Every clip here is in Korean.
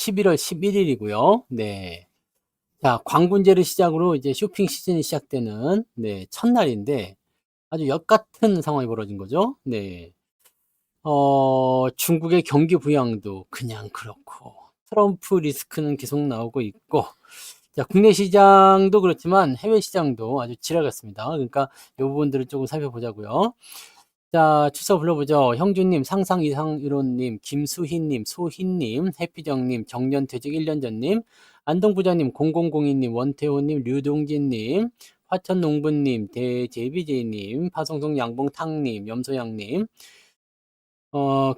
11월 11일이고요. 네. 자, 광군제를 시작으로 이제 쇼핑 시즌이 시작되는 첫날인데 아주 역 같은 상황이 벌어진 거죠. 네. 중국의 경기 부양도 그냥 그렇고 트럼프 리스크는 계속 나오고 있고 자, 국내 시장도 그렇지만 해외 시장도 아주 지랄 같습니다. 그러니까 이 부분들을 조금 살펴보자고요. 자, 출석 불러보죠. 형주님, 상상 이상 이론님, 김수희님, 소희님, 해피정님, 정년퇴직 1년 전님, 안동부장님, 0002님, 원태호님, 류동진님, 화천농부님, 대제비제님, 파송송 양봉탕님, 염소양님,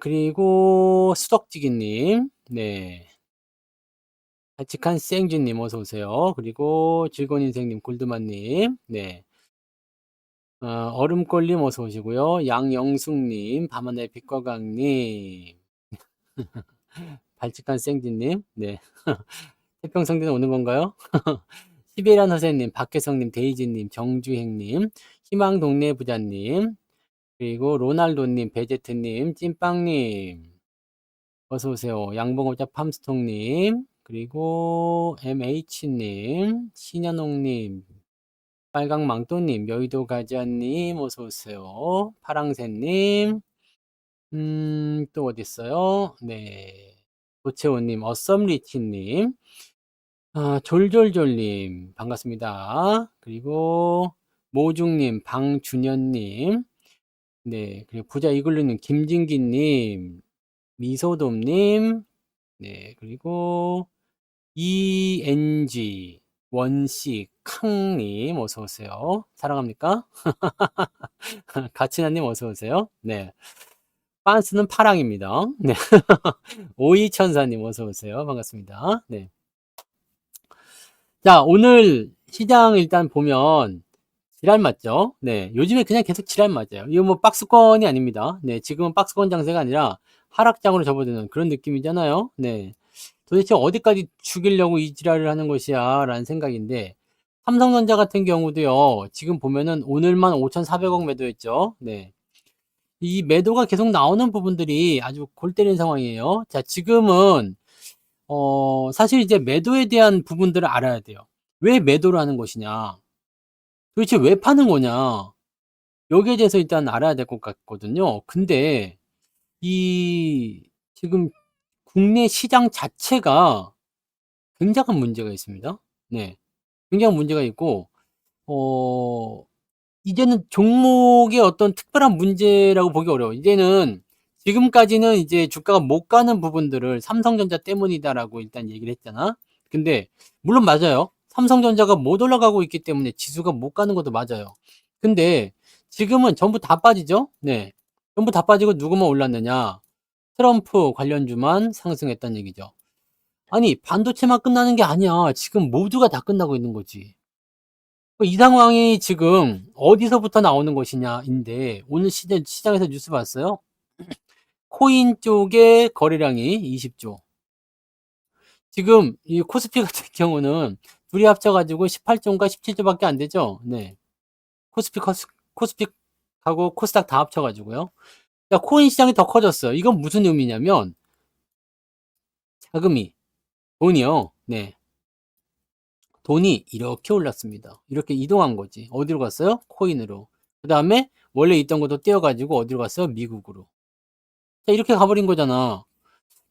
그리고 수덕지기님, 네. 발칙한 생쥐님 어서오세요. 그리고 즐거운인생님, 골드만님, 네. 얼음골님 어서 오시고요. 양영숙님, 밤하늘 빛과강님, 발칙한 생쥐님, 네. 태평성대는 오는 건가요? 시베리안 허세님, 박혜성님, 데이지님, 정주행님, 희망동네 부자님, 그리고 로날도님, 베제트님, 찐빵님, 어서오세요. 양봉업자 팜스통님, 그리고 MH님, 신현옥님, 빨강망토님, 여의도 가자님, 어서오세요. 파랑새님, 또 어딨어요? 네. 도채호님, 어썸리치님, 졸졸졸님, 반갑습니다. 그리고 모중님, 방준현님, 네. 그리고 부자 이글루님, 김진기님, 미소돔님, 네. 그리고 ENG, 원씨, 캉님, 어서오세요. 사랑합니까? 가치나님, 어서오세요. 네. 빤스는 파랑입니다. 네. 오이천사님, 어서오세요. 반갑습니다. 네. 자, 오늘 시장 일단 보면 지랄 맞죠? 네. 요즘에 그냥 계속 지랄 맞아요. 이거 뭐 박스권이 아닙니다. 네. 지금은 박스권 장세가 아니라 하락장으로 접어드는 그런 느낌이잖아요. 네. 도대체 어디까지 죽이려고 이 지랄을 하는 것이야 라는 생각인데 삼성전자 같은 경우도요. 지금 보면은 오늘만 5,400억 매도했죠. 네. 이 매도가 계속 나오는 부분들이 아주 골 때리는 상황이에요. 자, 지금은 사실 이제 매도에 대한 부분들을 알아야 돼요. 왜 매도를 하는 것이냐? 도대체 왜 파는 거냐? 여기에 대해서 일단 알아야 될 것 같거든요. 근데 이 지금 국내 시장 자체가 굉장한 문제가 있습니다. 네. 굉장한 문제가 있고 어 이제는 종목의 어떤 특별한 문제라고 보기 어려워요. 이제는 지금까지는 이제 주가가 못 가는 부분들을 삼성전자 때문이다라고 일단 얘기를 했잖아. 근데 물론 맞아요. 삼성전자가 못 올라가고 있기 때문에 지수가 못 가는 것도 맞아요. 근데 지금은 전부 다 빠지죠? 네. 전부 다 빠지고 누구만 올랐느냐? 트럼프 관련주만 상승했다는 얘기죠. 아니, 반도체만 끝나는 게 아니야. 지금 모두가 다 끝나고 있는 거지. 이 상황이 지금 어디서부터 나오는 것이냐인데 오늘 시장에서 뉴스 봤어요? 코인 쪽의 거래량이 20조. 지금 이 코스피 같은 경우는 둘이 합쳐가지고 18조인가 17조밖에 안 되죠. 네. 코스피하고 코스닥 다 합쳐가지고요. 야, 코인 시장이 더 커졌어요. 이건 무슨 의미냐면 자금이 돈이요. 네. 돈이 이렇게 올랐습니다. 이렇게 이동한 거지. 어디로 갔어요? 코인으로. 그 다음에 원래 있던 것도 떼어가지고 어디로 갔어요? 미국으로. 자, 이렇게 가버린 거잖아.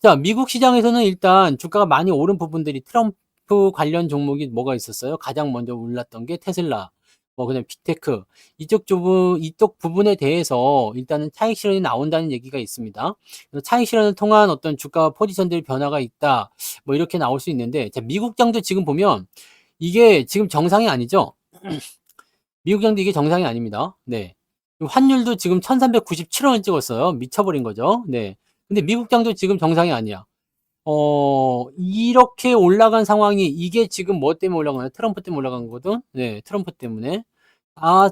자, 미국 시장에서는 일단 주가가 많이 오른 부분들이 트럼프 관련 종목이 뭐가 있었어요? 가장 먼저 올랐던 게 테슬라, 뭐 그냥 빅테크 이쪽 부분에 대해서 일단은 차익 실현이 나온다는 얘기가 있습니다. 그래서 차익 실현을 통한 어떤 주가 포지션들 변화가 있다, 뭐 이렇게 나올 수 있는데, 자, 미국장도 지금 보면 이게 지금 정상이 아니죠? 미국장도 이게 정상이 아닙니다. 네. 환율도 지금 1397원을 찍었어요. 미쳐버린 거죠. 네. 근데 미국장도 지금 정상이 아니야. 이렇게 올라간 상황이 이게 지금 뭐 때문에 올라가나요? 트럼프 때문에 올라간 거거든? 네, 트럼프 때문에.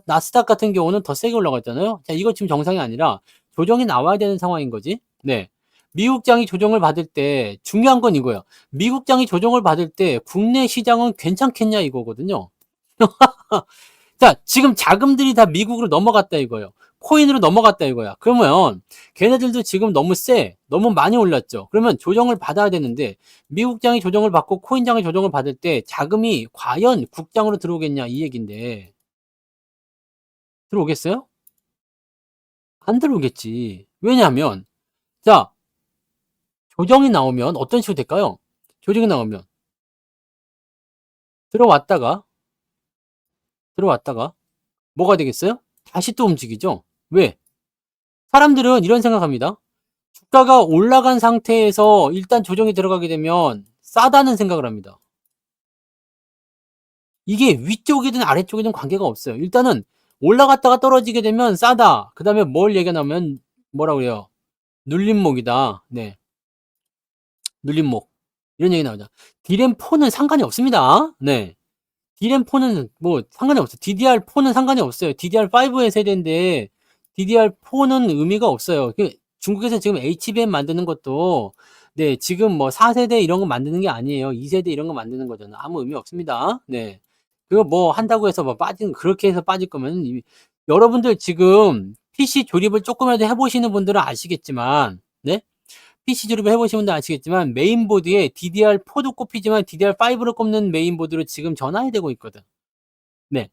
나스닥 같은 경우는 더 세게 올라갔잖아요. 자, 이거 지금 정상이 아니라 조정이 나와야 되는 상황인 거지. 네. 미국장이 조정을 받을 때 중요한 건 이거예요. 미국장이 조정을 받을 때 국내 시장은 괜찮겠냐 이거거든요. 자, 지금 자금들이 다 미국으로 넘어갔다 이거예요. 코인으로 넘어갔다 이거야. 그러면 걔네들도 지금 너무 너무 많이 올랐죠. 그러면 조정을 받아야 되는데 미국장이 조정을 받고 코인장이 조정을 받을 때 자금이 과연 국장으로 들어오겠냐 이 얘긴데 들어오겠어요? 안 들어오겠지. 왜냐하면 자 조정이 나오면 어떤 식으로 될까요? 조정이 나오면 들어왔다가 뭐가 되겠어요? 다시 또 움직이죠. 왜? 사람들은 이런 생각합니다. 주가가 올라간 상태에서 일단 조정이 들어가게 되면 싸다는 생각을 합니다. 이게 위쪽이든 아래쪽이든 관계가 없어요. 일단은 올라갔다가 떨어지게 되면 싸다. 그 다음에 뭘 얘기가 나오면 뭐라 그래요? 눌림목이다. 네. 눌림목. 이런 얘기 나오죠. 디램4는 상관이 없습니다. 네. 디램4는 뭐 상관이 없어요. DDR4는 상관이 없어요. DDR5의 세대인데 DDR4는 의미가 없어요. 중국에서 지금 HBM 만드는 것도 네, 지금 뭐 4세대 이런 거 만드는 게 아니에요. 2세대 이런 거 만드는 거잖아. 아무 의미 없습니다. 네. 그거 뭐 한다고 해서 뭐 그렇게 해서 빠질 거면 여러분들 지금 PC 조립을 조금이라도 해보시는 분들은 아시겠지만, 네? PC 조립을 해보신 분들 아시겠지만 메인보드에 DDR4도 꼽히지만 DDR5를 꼽는 메인보드로 지금 전환이 되고 있거든. 네.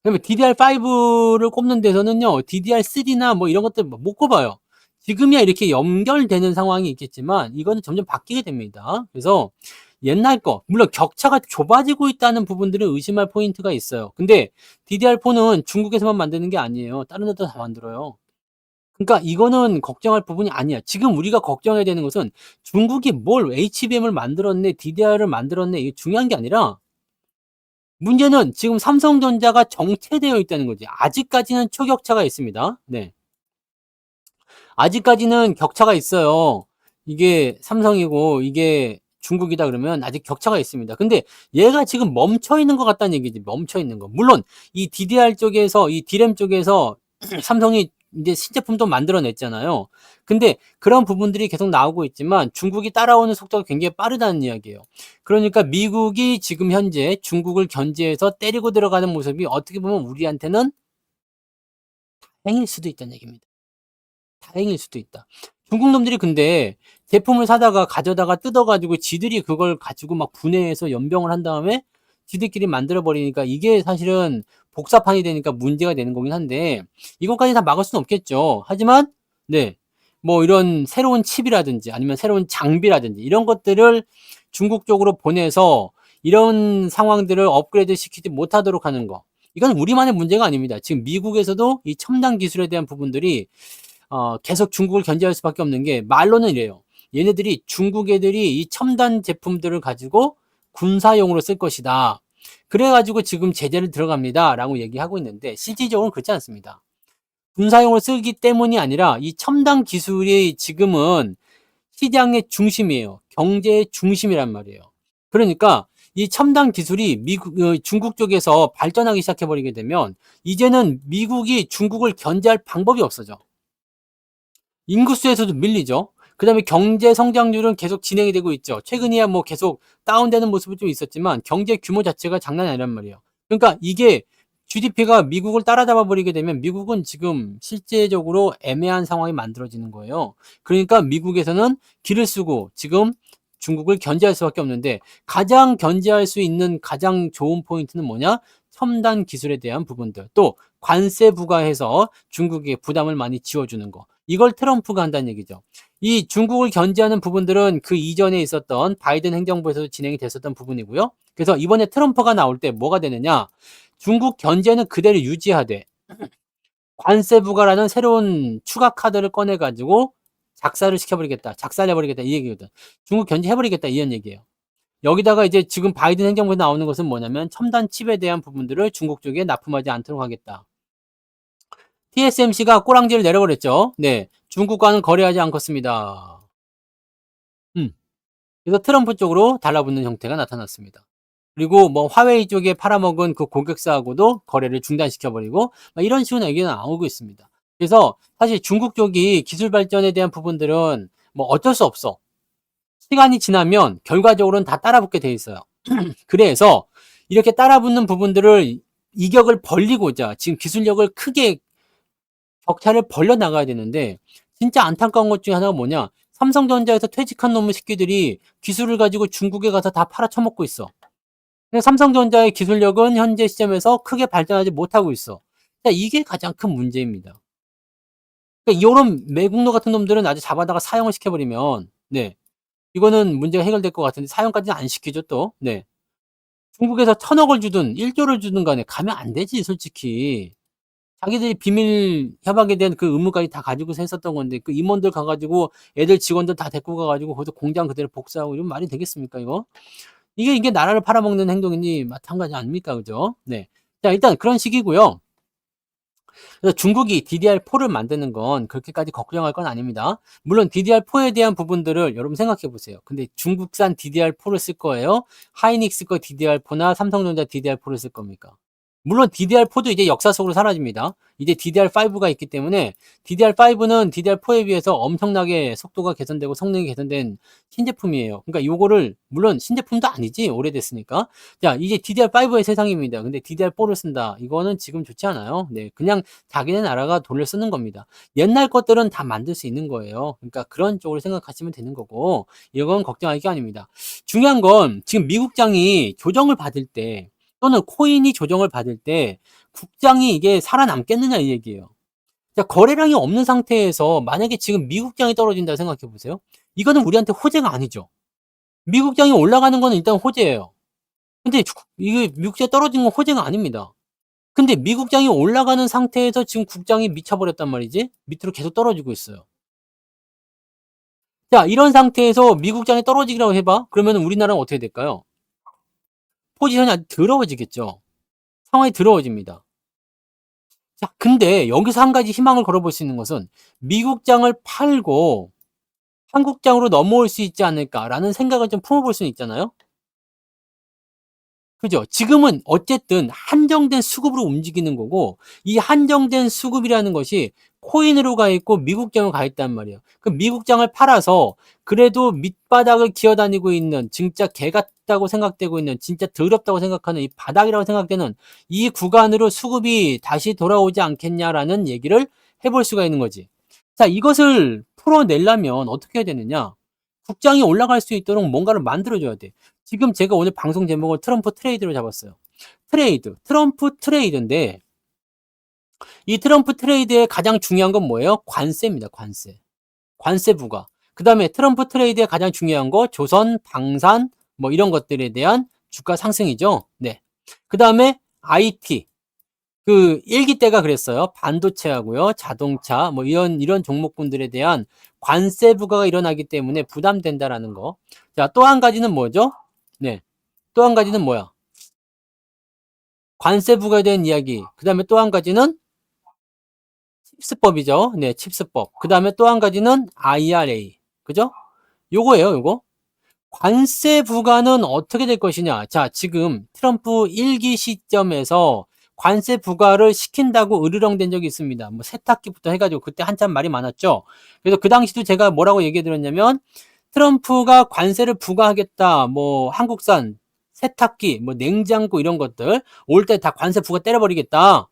그러면 DDR5를 꼽는 데서는요, DDR3나 뭐 이런 것들 못 꼽아요. 지금이야 이렇게 연결되는 상황이 있겠지만 이거는 점점 바뀌게 됩니다. 그래서 옛날 거, 물론 격차가 좁아지고 있다는 부분들을 의심할 포인트가 있어요. 근데 DDR4는 중국에서만 만드는 게 아니에요. 다른 데도 다 만들어요. 그러니까 이거는 걱정할 부분이 아니야. 지금 우리가 걱정해야 되는 것은 중국이 뭘 HBM을 만들었네, DDR을 만들었네, 이게 중요한 게 아니라 문제는 지금 삼성전자가 정체되어 있다는 거지. 아직까지는 초격차가 있습니다. 네. 아직까지는 격차가 있어요. 이게 삼성이고 이게 중국이다 그러면 아직 격차가 있습니다. 근데 얘가 지금 멈춰 있는 것 같다는 얘기지. 멈춰 있는 거. 물론 이 DDR 쪽에서 이 D램 쪽에서 삼성이 이제 신제품도 만들어냈잖아요. 근데 그런 부분들이 계속 나오고 있지만 중국이 따라오는 속도가 굉장히 빠르다는 이야기예요. 그러니까 미국이 지금 현재 중국을 견제해서 때리고 들어가는 모습이 어떻게 보면 우리한테는 다행일 수도 있다는 얘기입니다. 다행일 수도 있다. 중국 놈들이 근데 제품을 사다가 가져다가 뜯어가지고 지들이 그걸 가지고 막 분해해서 연병을 한 다음에 지들끼리 만들어 버리니까 이게 사실은 복사판이 되니까 문제가 되는 거긴 한데 이것까지 다 막을 수는 없겠죠. 하지만 네, 뭐 이런 새로운 칩이라든지 아니면 새로운 장비라든지 이런 것들을 중국 쪽으로 보내서 이런 상황들을 업그레이드 시키지 못하도록 하는 거. 이건 우리만의 문제가 아닙니다. 지금 미국에서도 이 첨단 기술에 대한 부분들이 계속 중국을 견제할 수밖에 없는 게 말로는 이래요. 얘네들이 중국 애들이 이 첨단 제품들을 가지고 군사용으로 쓸 것이다. 그래가지고 지금 제재를 들어갑니다. 라고 얘기하고 있는데 실질적으로는 그렇지 않습니다. 군사용으로 쓰기 때문이 아니라 이 첨단 기술이 지금은 시장의 중심이에요. 경제의 중심이란 말이에요. 그러니까 이 첨단 기술이 중국 쪽에서 발전하기 시작해버리게 되면 이제는 미국이 중국을 견제할 방법이 없어져. 인구수에서도 밀리죠. 그 다음에 경제 성장률은 계속 진행이 되고 있죠. 최근이야 뭐 계속 다운되는 모습이 좀 있었지만 경제 규모 자체가 장난이 아니란 말이에요. 그러니까 이게 GDP가 미국을 따라잡아 버리게 되면 미국은 지금 실제적으로 애매한 상황이 만들어지는 거예요. 그러니까 미국에서는 길을 쓰고 지금 중국을 견제할 수밖에 없는데 가장 견제할 수 있는 가장 좋은 포인트는 뭐냐? 첨단 기술에 대한 부분들. 또 관세 부과해서 중국에 부담을 많이 지워주는 거. 이걸 트럼프가 한다는 얘기죠. 이 중국을 견제하는 부분들은 그 이전에 있었던 바이든 행정부에서도 진행이 됐었던 부분이고요. 그래서 이번에 트럼프가 나올 때 뭐가 되느냐? 중국 견제는 그대로 유지하되 관세 부과라는 새로운 추가 카드를 꺼내가지고 작사를 시켜버리겠다. 작사를 해버리겠다. 이 얘기거든. 중국 견제해버리겠다. 이런 얘기예요. 여기다가 이제 지금 바이든 행정부에 나오는 것은 뭐냐면 첨단 칩에 대한 부분들을 중국 쪽에 납품하지 않도록 하겠다. TSMC가 꼬랑지를 내려버렸죠. 네. 중국과는 거래하지 않겠습니다. 그래서 트럼프 쪽으로 달라붙는 형태가 나타났습니다. 그리고 뭐 화웨이 쪽에 팔아먹은 그 고객사하고도 거래를 중단시켜버리고 이런 식으로 얘기가 나오고 있습니다. 그래서 사실 중국 쪽이 기술 발전에 대한 부분들은 뭐 어쩔 수 없어. 시간이 지나면 결과적으로는 다 따라붙게 돼 있어요. 그래서 이렇게 따라붙는 부분들을 이격을 벌리고자 지금 기술력을 크게 격차를 벌려 나가야 되는데 진짜 안타까운 것 중에 하나가 뭐냐? 삼성전자에서 퇴직한 놈의 새끼들이 기술을 가지고 중국에 가서 다 팔아쳐먹고 있어. 근데 삼성전자의 기술력은 현재 시점에서 크게 발전하지 못하고 있어. 자, 이게 가장 큰 문제입니다. 그러니까 요런 매국노 같은 놈들은 아주 잡아다가 사형을 시켜버리면 네, 이거는 문제가 해결될 것 같은데 사형까지는 안 시키죠 또. 네. 중국에서 1,000억을 주든 1조를 주든 간에 가면 안 되지 솔직히. 자기들이 비밀 협약에 대한 그 의무까지 다 가지고서 했었던 건데 그 임원들 가 가지고 애들 직원들 다 데리고 가 가지고 거기서 공장 그대로 복사하고 이러면 말이 되겠습니까 이거? 이게 나라를 팔아먹는 행동이니 마찬가지 아닙니까? 그죠? 네. 자, 일단 그런 식이고요. 그래서 중국이 DDR4를 만드는 건 그렇게까지 걱정할 건 아닙니다. 물론 DDR4에 대한 부분들을 여러분 생각해 보세요. 근데 중국산 DDR4를 쓸 거예요? 하이닉스 거 DDR4나 삼성전자 DDR4를 쓸 겁니까? 물론 DDR4도 이제 역사 속으로 사라집니다. 이제 DDR5가 있기 때문에 DDR5는 DDR4에 비해서 엄청나게 속도가 개선되고 성능이 개선된 신제품이에요. 그러니까 요거를 물론 신제품도 아니지 오래됐으니까. 자, 이제 DDR5의 세상입니다. 근데 DDR4를 쓴다. 이거는 지금 좋지 않아요. 네, 그냥 자기네 나라가 돌려 쓰는 겁니다. 옛날 것들은 다 만들 수 있는 거예요. 그러니까 그런 쪽으로 생각하시면 되는 거고 이건 걱정할 게 아닙니다. 중요한 건 지금 미국장이 조정을 받을 때 또는 코인이 조정을 받을 때 국장이 이게 살아남겠느냐 이 얘기예요. 자, 거래량이 없는 상태에서 만약에 지금 미국장이 떨어진다 생각해 보세요. 이거는 우리한테 호재가 아니죠. 미국장이 올라가는 거는 일단 호재예요. 근데 이게 미국장이 떨어진 건 호재가 아닙니다. 근데 미국장이 올라가는 상태에서 지금 국장이 미쳐버렸단 말이지. 밑으로 계속 떨어지고 있어요. 자, 이런 상태에서 미국장이 떨어지기라고 해봐. 그러면 우리나라는 어떻게 될까요? 포지션이 아주 더러워지겠죠. 상황이 더러워집니다. 자, 근데 여기서 한 가지 희망을 걸어볼 수 있는 것은 미국장을 팔고 한국장으로 넘어올 수 있지 않을까라는 생각을 좀 품어볼 수는 있잖아요. 그죠? 지금은 어쨌든 한정된 수급으로 움직이는 거고 이 한정된 수급이라는 것이 코인으로 가 있고 미국장으로 가 있단 말이에요. 그 미국장을 팔아서 그래도 밑바닥을 기어다니고 있는 진짜 개 같다고 생각되고 있는 진짜 더럽다고 생각하는 이 바닥이라고 생각되는 이 구간으로 수급이 다시 돌아오지 않겠냐라는 얘기를 해볼 수가 있는 거지. 자, 이것을 풀어내려면 어떻게 해야 되느냐? 국장이 올라갈 수 있도록 뭔가를 만들어줘야 돼. 지금 제가 오늘 방송 제목을 트럼프 트레이드로 잡았어요. 트럼프 트레이드인데 이 트럼프 트레이드의 가장 중요한 건 뭐예요? 관세입니다. 관세 부과. 그 다음에 트럼프 트레이드의 가장 중요한 거 조선, 방산 뭐 이런 것들에 대한 주가 상승이죠. 네. 그 다음에 IT. 그 일기 때가 그랬어요. 반도체하고요, 자동차 뭐 이런 종목군들에 대한 관세 부과가 일어나기 때문에 부담된다라는 거. 자, 또 한 가지는 뭐죠? 네. 또 한 가지는 뭐야? 관세 부과에 대한 이야기. 그다음에 또 한 가지는 칩스법이죠. 네, 칩스법. 그다음에 또 한 가지는 IRA. 그죠? 요거예요, 요거. 관세 부과는 어떻게 될 것이냐? 자, 지금 트럼프 1기 시점에서 관세 부과를 시킨다고 으르렁댄 적이 있습니다. 뭐 세탁기부터 해가지고 그때 한참 말이 많았죠. 그래서 그 당시도 제가 뭐라고 얘기해 드렸냐면 트럼프가 관세를 부과하겠다. 뭐 한국산 세탁기, 뭐 냉장고 이런 것들 올 때 다 관세 부과 때려버리겠다.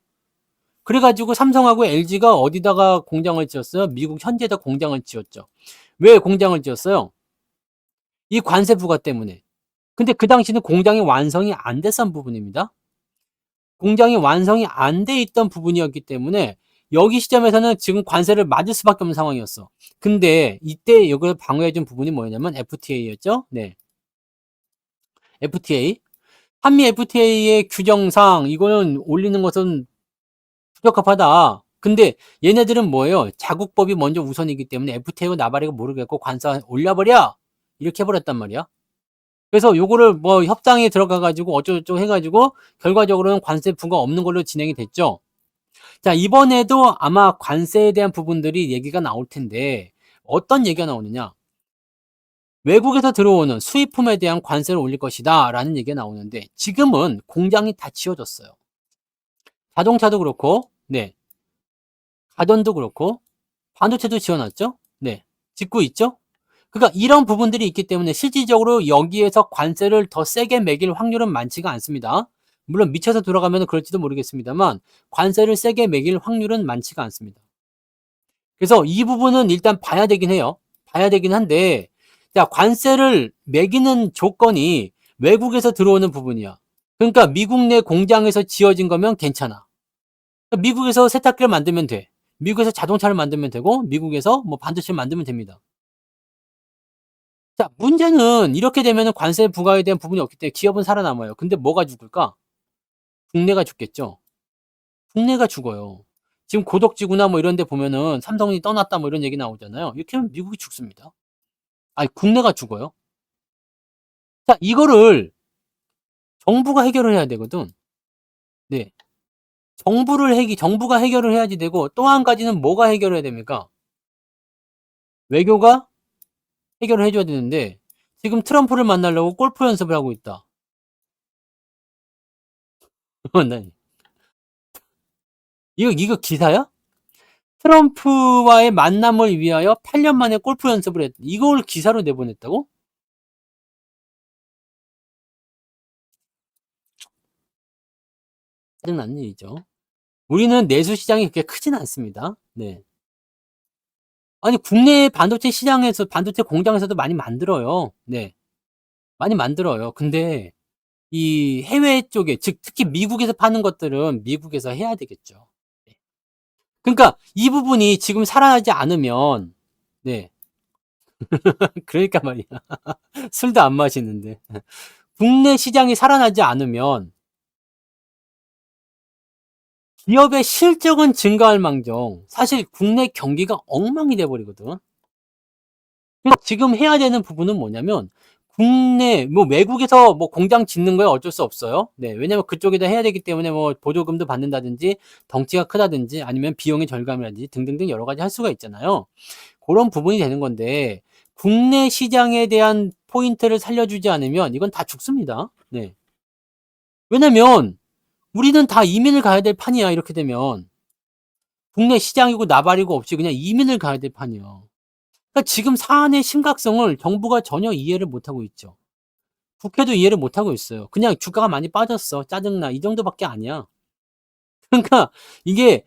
그래가지고 삼성하고 LG가 어디다가 공장을 지었어요? 미국 현지에다 공장을 지었죠. 왜 공장을 지었어요? 이 관세 부과 때문에. 근데 그 당시는 공장이 완성이 안 됐던 부분입니다. 공장이 완성이 안 돼 있던 부분이었기 때문에 여기 시점에서는 지금 관세를 맞을 수밖에 없는 상황이었어. 근데 이때 이걸 방어해준 부분이 뭐냐면 FTA였죠. 네, FTA. 한미 FTA의 규정상 이거는 올리는 것은 부적합하다. 근데 얘네들은 뭐예요? 자국법이 먼저 우선이기 때문에 FTA고 나발이고 모르겠고 관세 올려버려! 이렇게 해버렸단 말이야. 그래서 요거를 뭐 협상에 들어가 가지고 어쩌고저쩌고 해 가지고 결과적으로는 관세 부과 없는 걸로 진행이 됐죠. 자, 이번에도 아마 관세에 대한 부분들이 얘기가 나올 텐데 어떤 얘기가 나오느냐? 외국에서 들어오는 수입품에 대한 관세를 올릴 것이다라는 얘기가 나오는데 지금은 공장이 다 지어졌어요. 자동차도 그렇고, 네, 가전도 그렇고, 반도체도 지어놨죠. 네, 짓고 있죠. 그러니까 이런 부분들이 있기 때문에 실질적으로 여기에서 관세를 더 세게 매길 확률은 많지가 않습니다. 물론 미쳐서 들어가면 그럴지도 모르겠습니다만 관세를 세게 매길 확률은 많지가 않습니다. 그래서 이 부분은 일단 봐야 되긴 해요. 봐야 되긴 한데, 자, 관세를 매기는 조건이 외국에서 들어오는 부분이야. 그러니까 미국 내 공장에서 지어진 거면 괜찮아. 미국에서 세탁기를 만들면 돼. 미국에서 자동차를 만들면 되고, 미국에서 뭐 반도체를 만들면 됩니다. 자, 문제는 이렇게 되면 관세 부과에 대한 부분이 없기 때문에 기업은 살아남아요. 근데 뭐가 죽을까? 국내가 죽겠죠. 국내가 죽어요. 지금 고덕지구나 뭐 이런 데 보면은 삼성이 떠났다 뭐 이런 얘기 나오잖아요. 이렇게 하면 미국이 죽습니다. 아니, 국내가 죽어요. 자, 이거를 정부가 해결을 해야 되거든. 네. 정부가 해결을 해야지 되고, 또 한 가지는 뭐가 해결을 해야 됩니까? 외교가 해결을 해줘야 되는데, 지금 트럼프를 만나려고 골프 연습을 하고 있다. 네. 이거 기사야? 트럼프와의 만남을 위하여 8년 만에 골프 연습을 했다. 이걸 기사로 내보냈다고? 짜증나는 일이죠. 우리는 내수 시장이 그렇게 크진 않습니다. 네. 아니, 국내 반도체 시장에서, 반도체 공장에서도 많이 만들어요. 네. 많이 만들어요. 근데, 이 해외 쪽에, 즉, 특히 미국에서 파는 것들은 미국에서 해야 되겠죠. 네. 그러니까, 이 부분이 지금 살아나지 않으면, 네. 그러니까 말이야. 술도 안 마시는데. 국내 시장이 살아나지 않으면, 기업의 실적은 증가할 망정, 사실 국내 경기가 엉망이 돼버리거든. 지금 해야 되는 부분은 뭐냐면, 국내, 뭐 외국에서 뭐 공장 짓는 거야 어쩔 수 없어요. 네, 왜냐면 그쪽에다 해야 되기 때문에 뭐 보조금도 받는다든지, 덩치가 크다든지, 아니면 비용의 절감이라든지 등등등 여러 가지 할 수가 있잖아요. 그런 부분이 되는 건데, 국내 시장에 대한 포인트를 살려주지 않으면 이건 다 죽습니다. 네. 왜냐면, 우리는 다 이민을 가야 될 판이야, 이렇게 되면. 국내 시장이고 나발이고 없이 그냥 이민을 가야 될 판이야. 그러니까 지금 사안의 심각성을 정부가 전혀 이해를 못하고 있죠. 국회도 이해를 못하고 있어요. 그냥 주가가 많이 빠졌어. 짜증나. 이 정도밖에 아니야. 그러니까 이게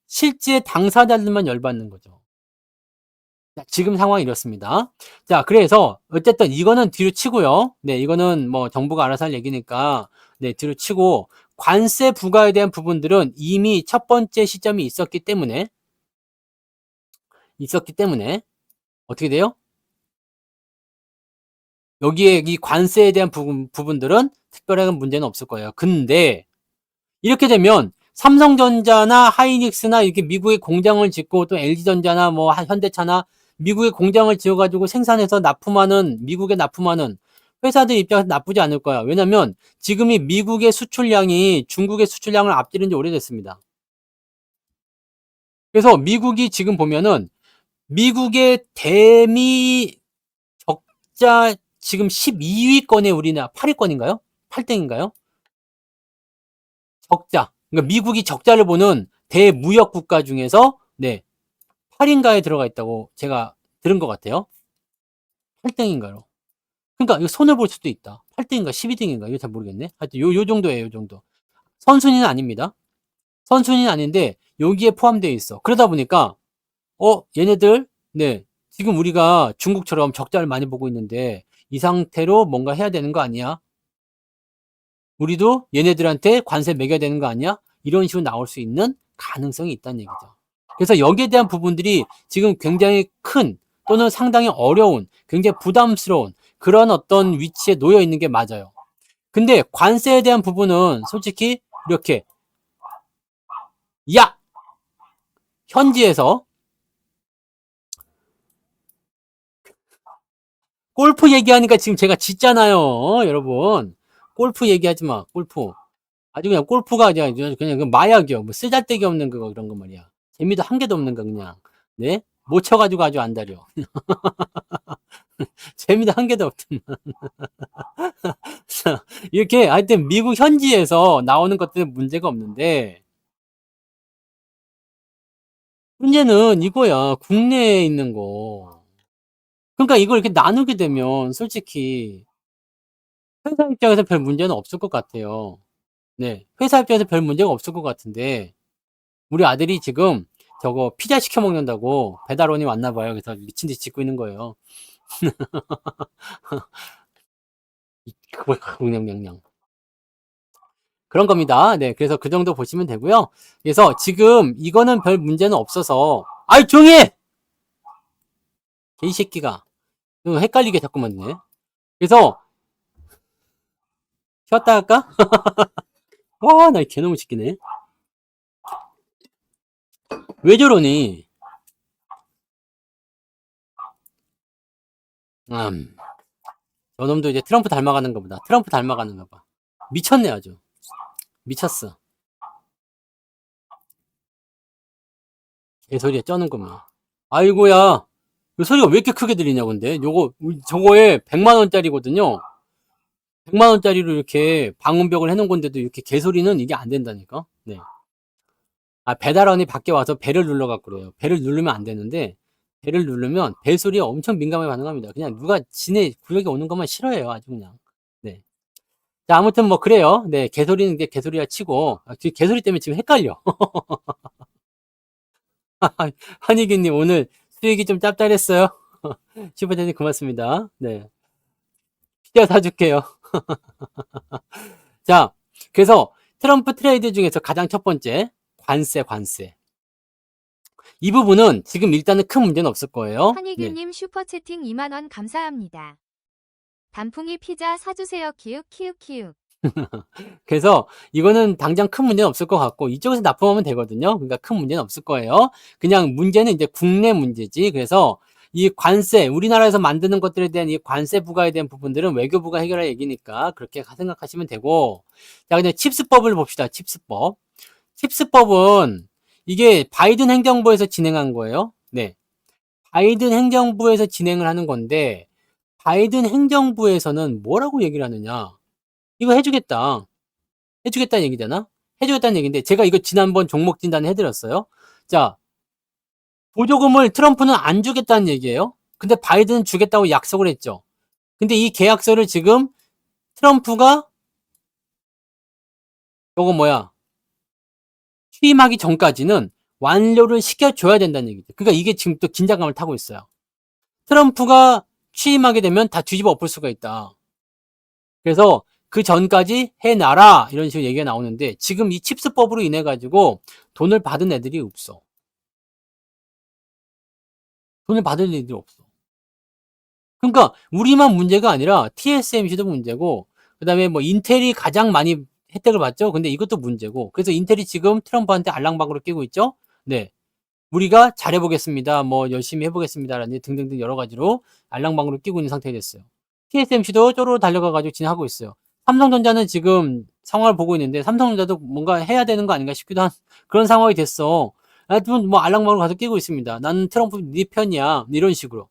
실제 당사자들만 열받는 거죠. 자, 지금 상황이 이렇습니다. 자, 그래서 어쨌든 이거는 뒤로 치고요. 네, 이거는 뭐 정부가 알아서 할 얘기니까 네, 뒤로 치고 관세 부과에 대한 부분들은 이미 첫 번째 시점이 있었기 때문에 어떻게 돼요? 여기에 이 관세에 대한 부분들은 특별한 문제는 없을 거예요. 근데 이렇게 되면 삼성전자나 하이닉스나 이렇게 미국에 공장을 짓고 또 LG전자나 뭐 현대차나 미국에 공장을 지어가지고 생산해서 미국에 납품하는 회사들 입장에서 나쁘지 않을 거야. 왜냐면 지금이 미국의 수출량이 중국의 수출량을 앞지른 지 오래됐습니다. 그래서 미국이 지금 보면은 미국의 대미 적자 지금 12위권에 우리나라 8위권인가요? 8등인가요? 적자. 그러니까 미국이 적자를 보는 대무역 국가 중에서 네, 8인가에 들어가 있다고 제가 들은 것 같아요. 8등인가요? 그러니까 이거 손을 볼 수도 있다. 8등인가 12등인가 이거 잘 모르겠네. 하여튼 요 정도예요. 요 정도. 선순위는 아닙니다. 선순위는 아닌데 여기에 포함되어 있어. 그러다 보니까 얘네들 네, 지금 우리가 중국처럼 적자를 많이 보고 있는데 이 상태로 뭔가 해야 되는 거 아니야? 우리도 얘네들한테 관세 매겨야 되는 거 아니야? 이런 식으로 나올 수 있는 가능성이 있다는 얘기죠. 그래서 여기에 대한 부분들이 지금 굉장히 큰 또는 상당히 어려운 굉장히 부담스러운 그런 어떤 위치에 놓여 있는 게 맞아요. 근데 관세에 대한 부분은 솔직히 이렇게 야! 현지에서 골프 얘기하니까 지금 제가 짖잖아요. 여러분. 골프 얘기하지 마. 골프. 아주 그냥 골프가 그냥 그 마약이요. 뭐 쓰잘데기 없는 그거 그런 거 말이야. 재미도 한 개도 없는 거 그냥. 네? 못 쳐가지고 아주 안달이요. 재미도 한 개도 없더만. 이렇게 하여튼 미국 현지에서 나오는 것들은 문제가 없는데 문제는 이거야. 국내에 있는 거. 그러니까 이걸 이렇게 나누게 되면 솔직히 회사 입장에서 별 문제는 없을 것 같아요. 네. 회사 입장에서 별 문제가 없을 것 같은데 우리 아들이 지금 저거 피자 시켜 먹는다고 배달원이 왔나 봐요. 그래서 미친 듯이 짓고 있는 거예요. 그냥 그런 겁니다. 네, 그래서 그 정도 보시면 되고요. 그래서 지금 이거는 별 문제는 없어서 아이 조용히 해! 이 새끼가 헷갈리게 자꾸 만드네. 그래서 쉬었다 할까? 와, 나 개놈의 새끼네. 왜 저러니? 저놈도 이제 트럼프 닮아가는가 보다. 트럼프 닮아가는가 봐. 미쳤네 아주. 미쳤어. 개소리에 쩌는구만. 아이고야. 이 소리가 왜 이렇게 크게 들리냐 근데. 저거에 100만원짜리거든요. 100만원짜리로 이렇게 방음벽을 해놓은 건데도 이렇게 개소리는 이게 안 된다니까. 네. 아, 배달원이 밖에 와서 배를 눌러갖고 그래요. 배를 누르면 안 되는데, 배를 누르면 배 소리에 엄청 민감하게 반응합니다. 그냥 누가 지네 구역에 오는 것만 싫어해요. 아주 그냥. 네. 자, 아무튼 뭐 그래요. 네. 개소리는 이제 개소리야 치고, 개소리 때문에 지금 헷갈려. 한희기님 오늘 수익이 좀 짭짤했어요. 슈퍼챗님 고맙습니다. 네. 피자 사줄게요. 자, 그래서 트럼프 트레이드 중에서 가장 첫 번째, 관세. 이 부분은 지금 일단은 큰 문제는 없을 거예요. 한희규님 네. 슈퍼채팅 2만원 감사합니다. 단풍이 피자 사주세요. 키읔. 그래서 이거는 당장 큰 문제는 없을 것 같고 이쪽에서 납품하면 되거든요. 그러니까 큰 문제는 없을 거예요. 그냥 문제는 이제 국내 문제지. 그래서 이 관세, 우리나라에서 만드는 것들에 대한 이 관세 부과에 대한 부분들은 외교부가 해결할 얘기니까 그렇게 생각하시면 되고, 자, 근데 칩스법을 봅시다. 칩스법은 이게 바이든 행정부에서 진행한 거예요. 네. 바이든 행정부에서 진행을 하는 건데, 바이든 행정부에서는 뭐라고 얘기를 하느냐. 이거 해주겠다는 얘기잖아. 해주겠다는 얘기인데, 제가 이거 지난번 종목 진단 해드렸어요. 자, 보조금을 트럼프는 안 주겠다는 얘기예요. 근데 바이든은 주겠다고 약속을 했죠. 근데 이 계약서를 지금 트럼프가 요거 취임하기 전까지는 완료를 시켜줘야 된다는 얘기죠. 그러니까 이게 지금 또 긴장감을 타고 있어요. 트럼프가 취임하게 되면 다 뒤집어 엎을 수가 있다. 그래서 그 전까지 해놔라 이런 식으로 얘기가 나오는데 지금 이 칩스법으로 인해 가지고 돈을 받은 애들이 없어. 돈을 받을 애들이 없어. 그러니까 우리만 문제가 아니라 TSMC도 문제고, 그 다음에 뭐 인텔이 가장 많이 혜택을 받죠. 근데 이것도 문제고. 그래서 인텔이 지금 트럼프한테 알랑방으로 끼고 있죠. 네. 우리가 잘해보겠습니다. 뭐 열심히 해보겠습니다라는 등등등 여러 가지로 알랑방으로 끼고 있는 상태가 됐어요. TSMC도 쪼르르 달려가가지고 진행하고 있어요. 삼성전자는 지금 상황을 보고 있는데 삼성전자도 뭔가 해야 되는 거 아닌가 싶기도 한 그런 상황이 됐어. 하여튼 뭐 알랑방으로 가서 끼고 있습니다. 나는 트럼프 네 편이야. 이런 식으로.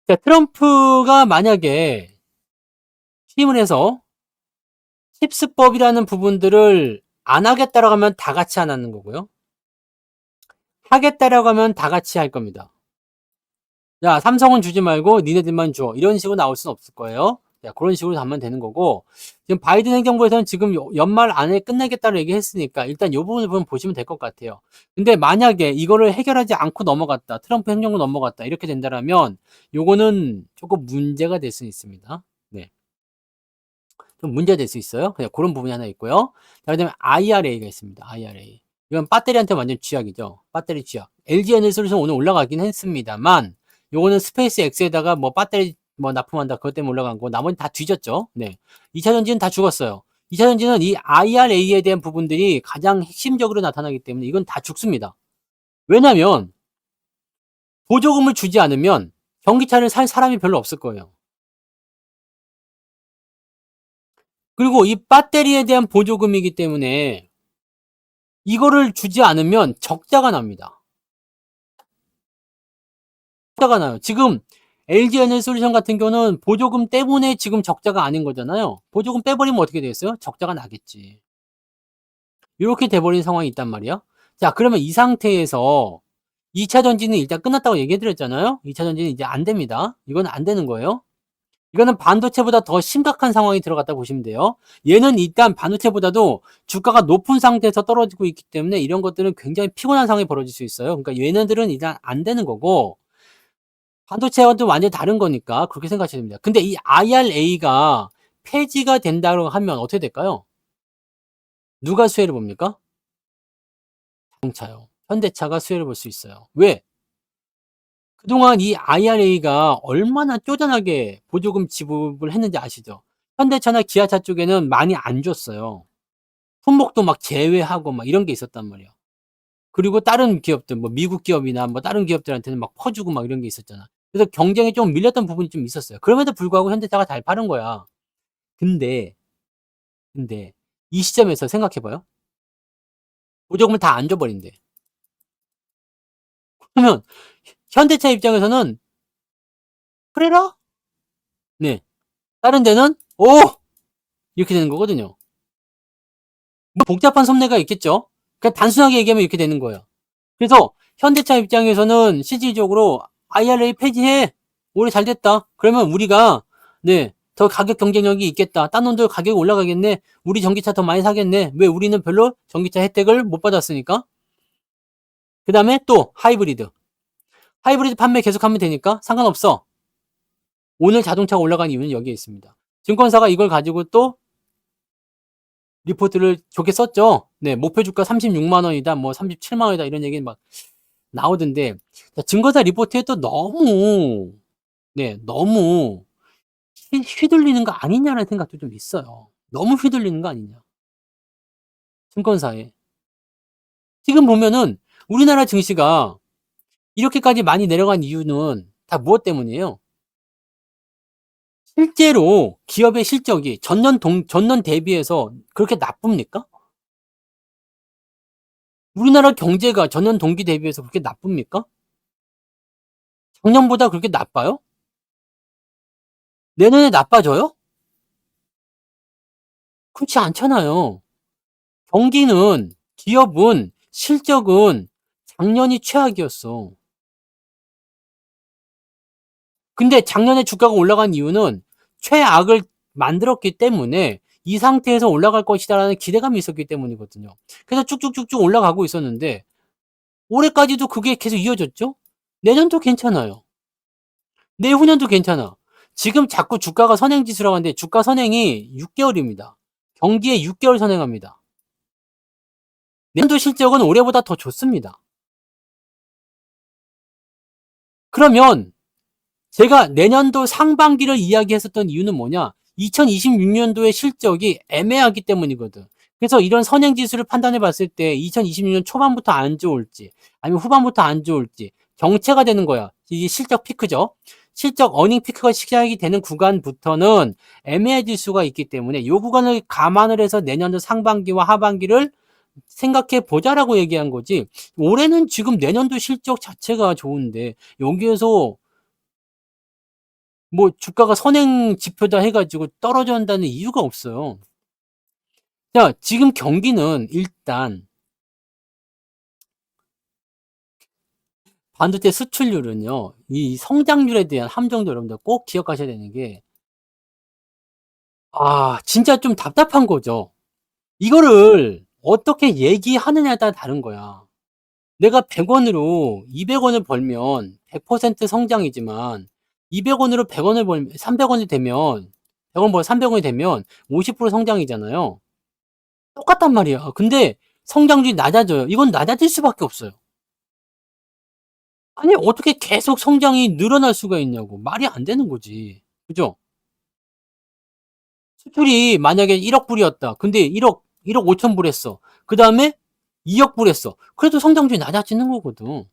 자, 트럼프가 만약에 취임을 해서 칩스법이라는 부분들을 안 하겠다라고 하면 다 같이 안 하는 거고요. 하겠다라고 하면 다 같이 할 겁니다. 야, 삼성은 주지 말고 니네들만 줘. 이런 식으로 나올 수는 없을 거예요. 자, 그런 식으로 하면 되는 거고, 지금 바이든 행정부에서는 지금 연말 안에 끝내겠다고 얘기했으니까 일단 이 부분을 보시면 될 것 같아요. 근데 만약에 이거를 해결하지 않고 넘어갔다, 트럼프 행정부 넘어갔다 이렇게 된다면 요거는 조금 문제가 될 수 있습니다. 네. 좀 문제가 될 수 있어요. 그냥 그런 부분이 하나 있고요. 자, 그다음에 IRA가 있습니다. IRA. 이건 배터리한테 완전 쥐약이죠. 배터리 쥐약. LG 에너지솔루션 오늘 올라가긴 했습니다만, 요거는 스페이스 X에다가 뭐 배터리 뭐 납품한다 그것 때문에 올라간 거, 나머지 다 뒤졌죠. 네. 2차 전지는 다 죽었어요. 2차 전지는 이 IRA에 대한 부분들이 가장 핵심적으로 나타나기 때문에 이건 다 죽습니다. 왜냐면 보조금을 주지 않으면 전기차를 살 사람이 별로 없을 거예요. 그리고 이 배터리에 대한 보조금이기 때문에 이거를 주지 않으면 적자가 납니다. 적자가 나요. 지금 LG 에너지솔루션 같은 경우는 보조금 때문에 지금 적자가 아닌 거잖아요. 보조금 빼버리면 어떻게 되겠어요? 적자가 나겠지. 이렇게 돼버린 상황이 있단 말이야. 자, 그러면 이 상태에서 2차 전지는 일단 끝났다고 얘기해드렸잖아요. 2차 전지는 이제 안 됩니다. 이건 안 되는 거예요. 이거는 반도체보다 더 심각한 상황이 들어갔다 보시면 돼요. 얘는 일단 반도체보다도 주가가 높은 상태에서 떨어지고 있기 때문에 이런 것들은 굉장히 피곤한 상황이 벌어질 수 있어요. 그러니까 얘네들은 일단 안 되는 거고, 반도체와는 또 완전히 다른 거니까 그렇게 생각하셔야 됩니다. 근데 이 IRA가 폐지가 된다고 하면 어떻게 될까요? 누가 수혜를 봅니까? 자동차요. 현대차가 수혜를 볼 수 있어요. 왜? 그동안 이 IRA가 얼마나 쪼잔하게 보조금 지급을 했는지 아시죠? 현대차나 기아차 쪽에는 많이 안 줬어요. 품목도 막 제외하고 막 이런 게 있었단 말이에요. 그리고 다른 기업들, 뭐 미국 기업이나 뭐 다른 기업들한테는 막 퍼주고 막 이런 게 있었잖아. 그래서 경쟁이 좀 밀렸던 부분이 좀 있었어요. 그럼에도 불구하고 현대차가 잘 파는 거야. 근데, 근데 이 시점에서 생각해 봐요. 보조금을 다 안 줘버린대. 그러면 현대차 입장에서는 그래라? 네. 다른 데는 오! 이렇게 되는 거거든요. 뭐 복잡한 섭내가 있겠죠. 그러니까 단순하게 얘기하면 이렇게 되는 거예요. 그래서 현대차 입장에서는 실질적으로 IRA 폐지해. 올해 잘 됐다. 그러면 우리가 네, 더 가격 경쟁력이 있겠다. 딴 놈들 가격이 올라가겠네. 우리 전기차 더 많이 사겠네. 왜 우리는 별로 전기차 혜택을 못 받았으니까. 그 다음에 또 하이브리드. 하이브리드 판매 계속하면 되니까 상관없어. 오늘 자동차가 올라간 이유는 여기에 있습니다. 증권사가 이걸 가지고 또 리포트를 좋게 썼죠. 네, 목표 주가 36만 원이다, 뭐 37만 원이다 이런 얘기 막 나오던데 증권사 리포트에 또 너무 너무 휘둘리는 거 아니냐라는 생각도 좀 있어요. 너무 휘둘리는 거 아니냐. 증권사에. 지금 보면은 우리나라 증시가 이렇게까지 많이 내려간 이유는 다 무엇 때문이에요? 실제로 기업의 실적이 전년 대비해서 그렇게 나쁩니까? 우리나라 경제가 전년 동기 대비해서 그렇게 나쁩니까? 작년보다 그렇게 나빠요? 내년에 나빠져요? 그렇지 않잖아요. 경기는, 기업은, 실적은 작년이 최악이었어. 근데 작년에 주가가 올라간 이유는 최악을 만들었기 때문에 이 상태에서 올라갈 것이다라는 기대감이 있었기 때문이거든요. 그래서 쭉쭉쭉쭉 올라가고 있었는데 올해까지도 그게 계속 이어졌죠? 내년도 괜찮아요. 내후년도 괜찮아. 지금 자꾸 주가가 선행지수라고 하는데 주가 선행이 6개월입니다. 경기에 6개월 선행합니다. 내년도 실적은 올해보다 더 좋습니다. 그러면 제가 내년도 상반기를 이야기했었던 이유는 뭐냐? 2026년도의 실적이 애매하기 때문이거든. 그래서 이런 선행지수를 판단해 봤을 때 2026년 초반부터 안 좋을지 아니면 후반부터 안 좋을지 경체가 되는 거야. 이게 실적 피크죠. 실적 어닝 피크가 시작이 되는 구간부터는 애매해질 수가 있기 때문에 이 구간을 감안을 해서 내년도 상반기와 하반기를 생각해 보자라고 얘기한 거지. 올해는 지금 내년도 실적 자체가 좋은데 여기에서 뭐 주가가 선행 지표다 해가지고 떨어져 한다는 이유가 없어요. 자, 지금 경기는 일단 반도체 수출률은요, 이 성장률에 대한 함정도 여러분들 꼭 기억하셔야 되는 게, 진짜 좀 답답한 거죠. 이거를 어떻게 얘기하느냐에 따라 다른 거야. 내가 100원으로 200원을 벌면 100% 성장이지만, 200원으로 100원을 벌면, 300원이 되면, 100원 벌 300원이 되면 50% 성장이잖아요. 똑같단 말이야. 근데 성장률이 낮아져요. 이건 낮아질 수밖에 없어요. 아니, 어떻게 계속 성장이 늘어날 수가 있냐고. 말이 안 되는 거지. 그죠? 수출이 만약에 1억 불이었다. 근데 1억 5천 불 했어. 그 다음에 2억 불 했어. 그래도 성장률이 낮아지는 거거든.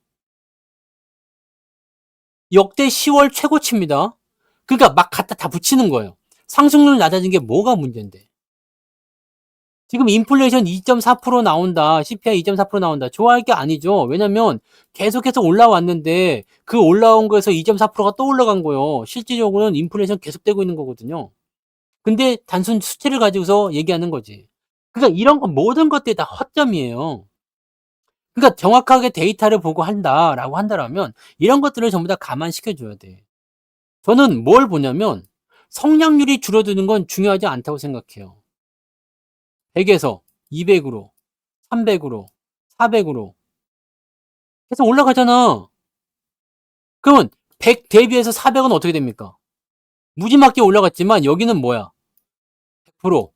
역대 10월 최고치입니다. 그러니까 막 갖다 다 붙이는 거예요. 상승률 낮아진 게 뭐가 문제인데. 지금 인플레이션 2.4% 나온다. CPI 2.4% 나온다. 좋아할 게 아니죠. 왜냐면 계속해서 올라왔는데 그 올라온 거에서 2.4%가 또 올라간 거예요. 실질적으로는 인플레이션 계속되고 있는 거거든요. 근데 단순 수치를 가지고서 얘기하는 거지. 그러니까 이런 건 모든 것들이 다 허점이에요. 그러니까 정확하게 데이터를 보고 한다라고 한다라면 이런 것들을 전부 다 감안시켜 줘야 돼. 저는 뭘 보냐면 성장률이 줄어드는 건 중요하지 않다고 생각해요. 100에서 200으로, 300으로, 400으로 계속 올라가잖아. 그러면 100 대비해서 400은 어떻게 됩니까? 무지막지에 올라갔지만 여기는 뭐야? 100%,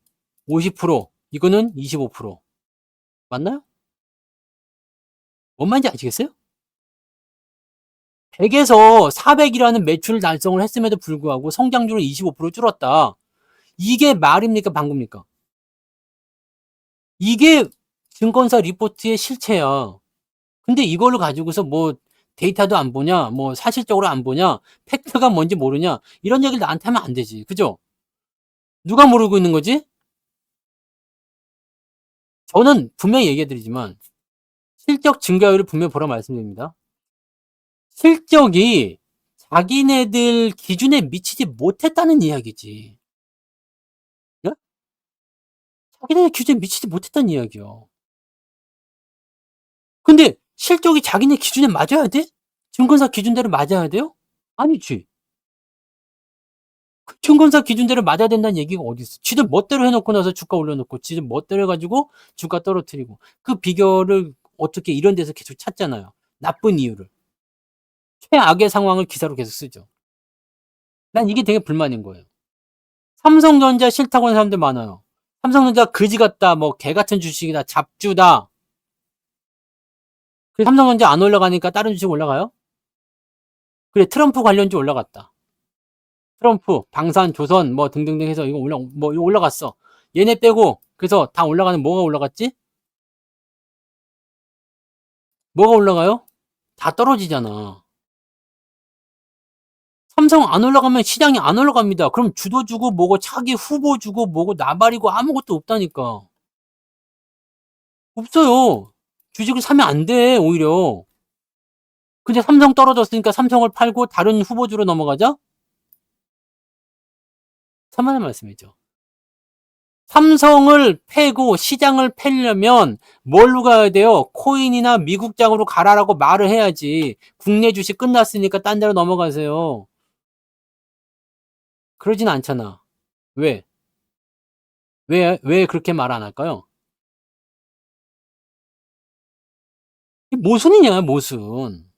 50%, 이거는 25%. 맞나요? 뭔 말인지 아시겠어요? 100에서 400이라는 매출 달성을 했음에도 불구하고 성장률은 25% 줄었다. 이게 말입니까? 방구입니까? 이게 증권사 리포트의 실체야. 근데 이걸로 가지고서 뭐 데이터도 안 보냐, 뭐 사실적으로 안 보냐, 팩트가 뭔지 모르냐, 이런 얘기를 나한테 하면 안 되지. 그죠? 누가 모르고 있는 거지? 저는 분명히 얘기해드리지만 실적 증가율을 분명히 보라 말씀드립니다. 실적이 자기네들 기준에 미치지 못했다는 이야기지. 예? 자기네들 기준에 미치지 못했다는 이야기요. 근데 실적이 자기네 기준에 맞아야 돼? 증권사 기준대로 맞아야 돼요? 아니지. 그 증권사 기준대로 맞아야 된다는 얘기가 어디 있어? 지들 멋대로 해놓고 나서 주가 올려놓고, 지들 멋대로 해가지고 주가 떨어뜨리고, 그 비결을 어떻게 이런 데서 계속 찾잖아요. 나쁜 이유를. 최악의 상황을 기사로 계속 쓰죠. 난 이게 되게 불만인 거예요. 삼성전자 싫다고 하는 사람들 많아요. 삼성전자 그지 같다, 뭐 개 같은 주식이다, 잡주다. 그래, 삼성전자 안 올라가니까 다른 주식 올라가요? 그래, 트럼프 관련주 올라갔다. 트럼프, 방산, 조선, 뭐 등등등 해서 이거 이거 올라갔어. 얘네 빼고, 그래서 다 올라가는 뭐가 올라갔지? 뭐가 올라가요? 다 떨어지잖아. 삼성 안 올라가면 시장이 안 올라갑니다. 그럼 주도 주고 뭐고 차기 후보 주고 뭐고 나발이고 아무것도 없다니까. 없어요. 주식을 사면 안 돼, 오히려. 근데 삼성 떨어졌으니까 삼성을 팔고 다른 후보주로 넘어가자? 산만한 말씀이죠. 삼성을 패고 시장을 패려면 뭘로 가야 돼요? 코인이나 미국장으로 가라라고 말을 해야지. 국내 주식 끝났으니까 딴 데로 넘어가세요. 그러진 않잖아. 왜? 왜 그렇게 말 안 할까요? 모순이냐, 모순.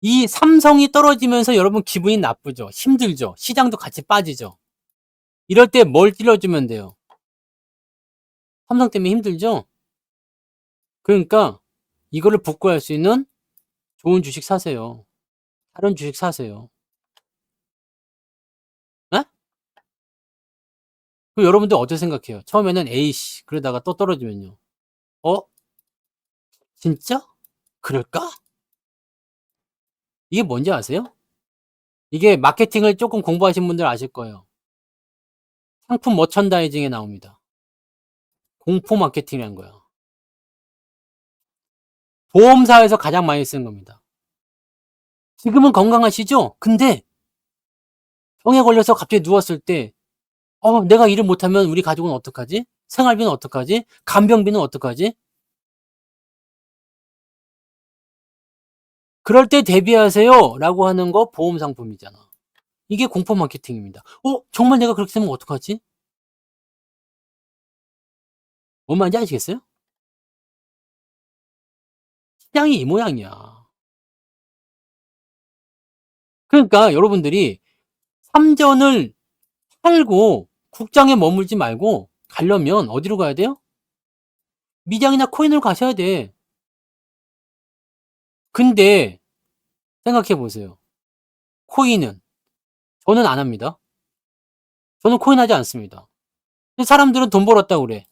이 삼성이 떨어지면서 여러분 기분이 나쁘죠? 힘들죠? 시장도 같이 빠지죠? 이럴 때 뭘 찔러주면 돼요? 삼성 때문에 힘들죠? 그러니까 이거를 복구할 수 있는 좋은 주식 사세요. 다른 주식 사세요. 에? 그 여러분들 어떻게 생각해요? 처음에는 에이씨 그러다가 또 떨어지면요. 어? 진짜? 그럴까? 이게 뭔지 아세요? 이게 마케팅을 조금 공부하신 분들 아실 거예요. 상품 머천다이징에 나옵니다. 공포 마케팅이라는 거야. 보험사에서 가장 많이 쓰는 겁니다. 지금은 건강하시죠? 근데 병에 걸려서 갑자기 누웠을 때 내가 일을 못하면 우리 가족은 어떡하지? 생활비는 어떡하지? 간병비는 어떡하지? 그럴 때 대비하세요 라고 하는 거 보험 상품이잖아. 이게 공포 마케팅입니다. 정말 내가 그렇게 되면 어떡하지? 뭔 말인지 아시겠어요? 시장이 이 모양이야. 그러니까 여러분들이 삼전을 팔고 국장에 머물지 말고 가려면 어디로 가야 돼요? 미장이나 코인으로 가셔야 돼. 근데 생각해 보세요. 코인은 저는 안 합니다. 저는 코인 하지 않습니다. 근데 사람들은 돈 벌었다고 그래.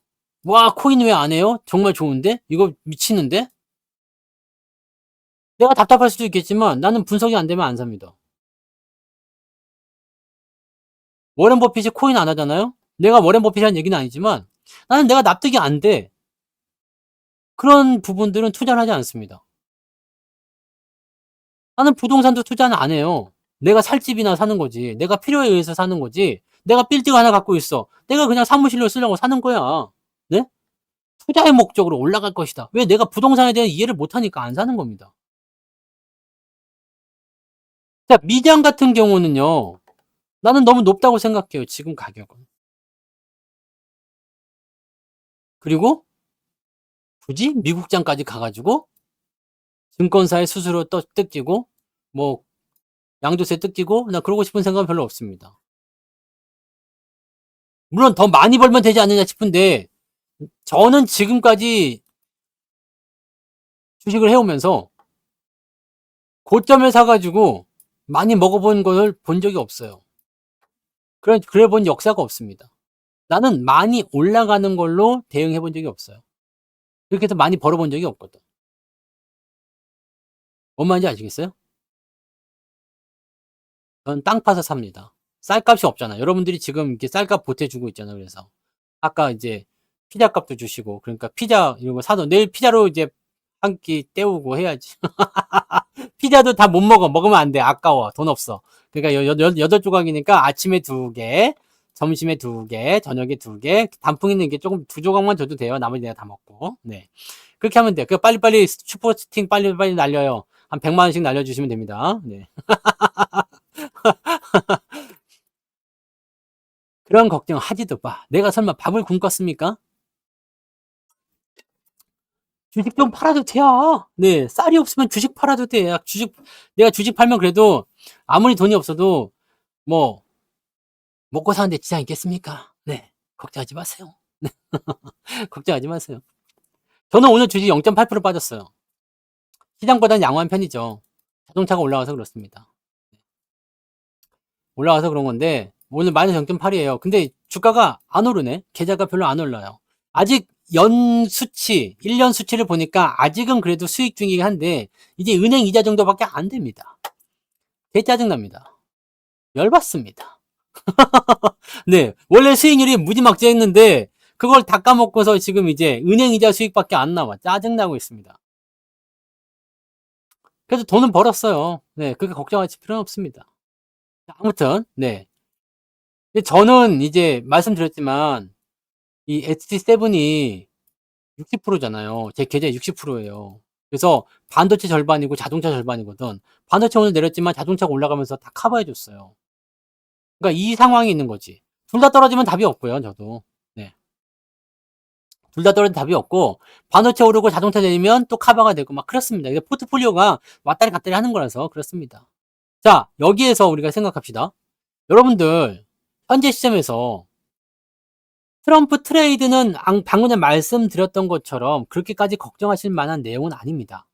와, 코인 왜 안 해요? 정말 좋은데? 이거 미치는데? 내가 답답할 수도 있겠지만 나는 분석이 안 되면 안 삽니다. 워렌 버핏이 코인 안 하잖아요? 내가 워렌 버핏이 한 얘기는 아니지만 나는 내가 납득이 안 돼. 그런 부분들은 투자를 하지 않습니다. 나는 부동산도 투자는 안 해요. 내가 살 집이나 사는 거지. 내가 필요에 의해서 사는 거지. 내가 빌딩 하나 갖고 있어. 내가 그냥 사무실로 쓰려고 사는 거야. 네? 투자의 목적으로 올라갈 것이다. 왜? 내가 부동산에 대한 이해를 못하니까 안 사는 겁니다. 자, 미장 같은 경우는요. 나는 너무 높다고 생각해요. 지금 가격은. 그리고 굳이 미국장까지 가가지고 증권사의 수수료 뜯기고 뭐 양도세 뜯기고 나 그러고 싶은 생각은 별로 없습니다. 물론 더 많이 벌면 되지 않느냐 싶은데 저는 지금까지 주식을 해오면서 고점에 사가지고 많이 먹어본 걸 본 적이 없어요. 그래 본 역사가 없습니다. 나는 많이 올라가는 걸로 대응해 본 적이 없어요. 그렇게 해서 많이 벌어본 적이 없거든. 뭔 말인지 아시겠어요? 저는 땅 파서 삽니다. 쌀값이 없잖아. 여러분들이 지금 이렇게 쌀값 보태주고 있잖아요. 그래서 아까 이제 피자 값도 주시고 그러니까 피자 이런 거 사도 내일 피자로 이제 한 끼 때우고 해야지. 피자도 다 못 먹어. 먹으면 안 돼. 아까워. 돈 없어. 그러니까 8조각이니까 아침에 2개, 점심에 2개, 저녁에 2개, 단풍 있는 게 조금 2조각만 줘도 돼요. 나머지 내가 다 먹고. 네. 그렇게 하면 돼요. 그 빨리빨리 슈퍼스팅 빨리빨리 날려요. 한 100만 원씩 날려주시면 됩니다. 네. 그런 걱정 하지도 마. 내가 설마 밥을 굶겠습니까? 주식 좀 팔아도 돼요. 네. 쌀이 없으면 주식 팔아도 돼. 내가 주식 팔면 그래도 아무리 돈이 없어도 뭐 먹고 사는데 지장 있겠습니까? 네. 걱정하지 마세요. 네. 걱정하지 마세요. 저는 오늘 주식 0.8% 빠졌어요. 시장보다는 양호한 편이죠. 자동차가 올라와서 그렇습니다. 올라와서 그런 건데 오늘 마이너스 0.8이에요. 근데 주가가 안 오르네. 계좌가 별로 안 올라요. 아직 연 수치, 1년 수치를 보니까 아직은 그래도 수익 중이긴 한데 이제 은행 이자 정도밖에 안 됩니다. 개 짜증납니다. 열받습니다. 네, 원래 수익률이 무지막지했는데 그걸 다 까먹고서 지금 이제 은행 이자 수익밖에 안 나와. 짜증나고 있습니다. 그래서 돈은 벌었어요. 네, 그렇게 걱정하실 필요는 없습니다. 아무튼 네, 저는 이제 말씀드렸지만 이 ST7이 60%잖아요. 제 계좌 60%예요. 그래서 반도체 절반이고 자동차 절반이거든. 반도체 오늘 내렸지만 자동차가 올라가면서 다 커버해 줬어요. 그러니까 이 상황이 있는 거지. 둘 다 떨어지면 답이 없고요, 저도. 네. 둘 다 떨어지면 답이 없고, 반도체 오르고 자동차 내리면 또 커버가 되고, 막 그렇습니다. 이게 포트폴리오가 왔다리 갔다리 하는 거라서 그렇습니다. 자, 여기에서 우리가 생각합시다. 여러분들, 현재 시점에서 트럼프 트레이드는 방금 전에 말씀드렸던 것처럼 그렇게까지 걱정하실 만한 내용은 아닙니다.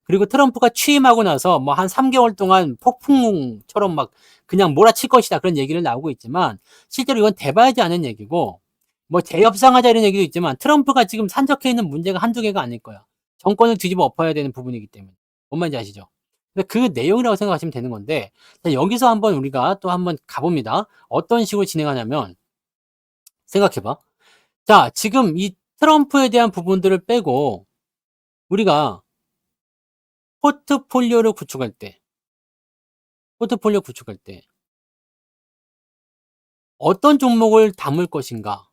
그리고 트럼프가 취임하고 나서 뭐 한 3개월 동안 폭풍처럼 막 그냥 몰아칠 것이다 그런 얘기를 나오고 있지만 실제로 이건 대봐야지 않은 얘기고 뭐 재협상하자 이런 얘기도 있지만 트럼프가 지금 산적해 있는 문제가 한두 개가 아닐 거야. 정권을 뒤집어 엎어야 되는 부분이기 때문에. 뭔 말인지 아시죠? 그 내용이라고 생각하시면 되는 건데 여기서 한번 우리가 또 한번 가봅니다. 어떤 식으로 진행하냐면 생각해봐. 자, 지금 이 트럼프에 대한 부분들을 빼고 우리가 포트폴리오를 구축할 때 어떤 종목을 담을 것인가?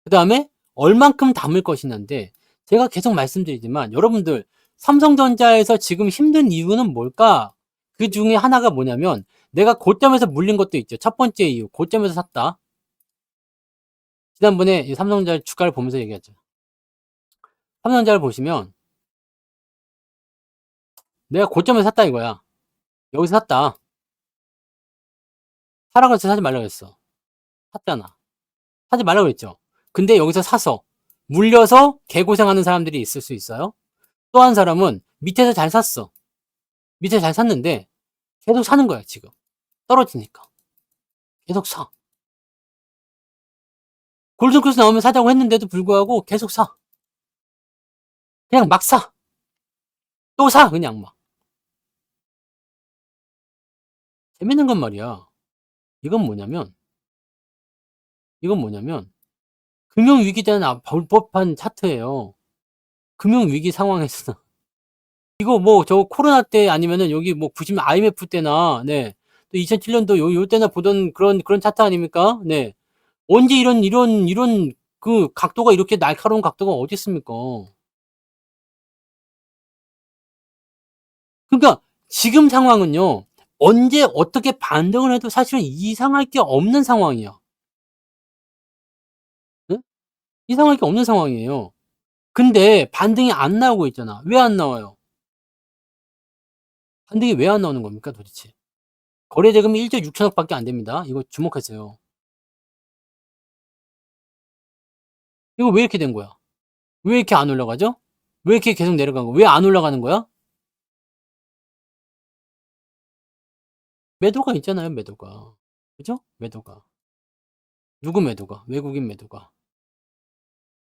그 다음에 얼만큼 담을 것이냐인데 제가 계속 말씀드리지만 여러분들 삼성전자에서 지금 힘든 이유는 뭘까? 그 중에 하나가 뭐냐면 내가 고점에서 물린 것도 있죠. 첫 번째 이유, 고점에서 샀다. 지난번에 이 삼성전자 주가를 보면서 얘기했죠. 삼성전자를 보시면 내가 고점에서 샀다 이거야. 여기서 샀다. 사라고 해서 사지 말라고 했어. 샀잖아. 사지 말라고 했죠. 근데 여기서 사서 물려서 개고생하는 사람들이 있을 수 있어요. 또 한 사람은 밑에서 잘 샀어. 밑에 잘 샀는데 계속 사는 거야 지금. 떨어지니까. 계속 사. 골든크로스 나오면 사자고 했는데도 불구하고 계속 사. 그냥 막 사. 또 사. 그냥 막. 재밌는 건 말이야. 이건 뭐냐면 금융위기 때는 볼 법한 차트예요. 금융위기 상황에서 이거 뭐 저 코로나 때 아니면은 여기 뭐 90년 IMF 때나 네. 또 2007년도 요 때나 보던 그런 차트 아닙니까? 네. 언제 이런 그 각도가 이렇게 날카로운 각도가 어디 있습니까? 그러니까 지금 상황은요. 언제 어떻게 반등을 해도 사실은 이상할 게 없는 상황이야. 응? 이상할 게 없는 상황이에요. 근데 반등이 안 나오고 있잖아. 왜 안 나와요? 반등이 왜 안 나오는 겁니까 도대체? 거래 대금이 1조 6천억 밖에 안 됩니다. 이거 주목하세요. 이거 왜 이렇게 된 거야? 왜 이렇게 안 올라가죠? 왜 이렇게 계속 내려간 거야? 왜 안 올라가는 거야? 매도가 있잖아요, 매도가. 그죠? 매도가. 누구 매도가? 외국인 매도가.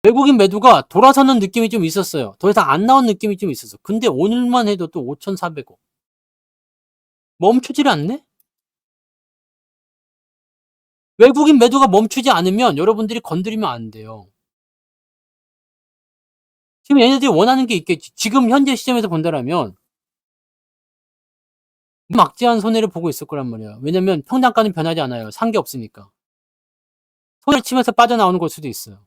외국인 매도가 돌아서는 느낌이 좀 있었어요. 더 이상 안 나온 느낌이 좀 있었어. 근데 오늘만 해도 또 5,400억. 멈추질 않네? 외국인 매도가 멈추지 않으면 여러분들이 건드리면 안 돼요. 지금 얘네들이 원하는 게 있겠지. 지금 현재 시점에서 본다라면 막지한 손해를 보고 있을 거란 말이야. 왜냐면 평단가는 변하지 않아요. 산 게 없으니까. 손을 치면서 빠져나오는 걸 수도 있어요.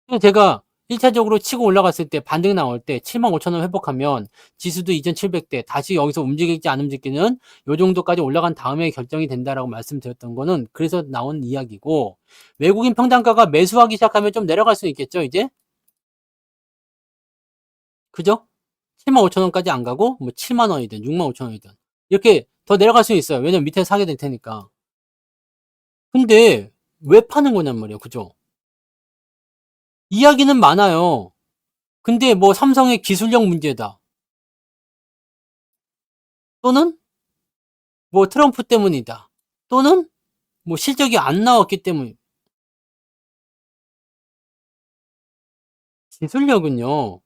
그래서 제가 1차적으로 치고 올라갔을 때 반등 나올 때 75,000원 회복하면 지수도 2,700대 다시 여기서 움직일지 안 움직이는 요 정도까지 올라간 다음에 결정이 된다라고 말씀드렸던 거는 그래서 나온 이야기고, 외국인 평단가가 매수하기 시작하면 좀 내려갈 수 있겠죠, 이제? 그죠? 75,000원까지 안 가고 뭐 70,000원이든 65,000원이든 이렇게 더 내려갈 수 있어요. 왜냐면 밑에 사게 될 테니까. 근데 왜 파는 거냔 말이에요. 그죠? 이야기는 많아요. 근데 뭐 삼성의 기술력 문제다. 또는 뭐 트럼프 때문이다. 또는 뭐 실적이 안 나왔기 때문. 기술력은요.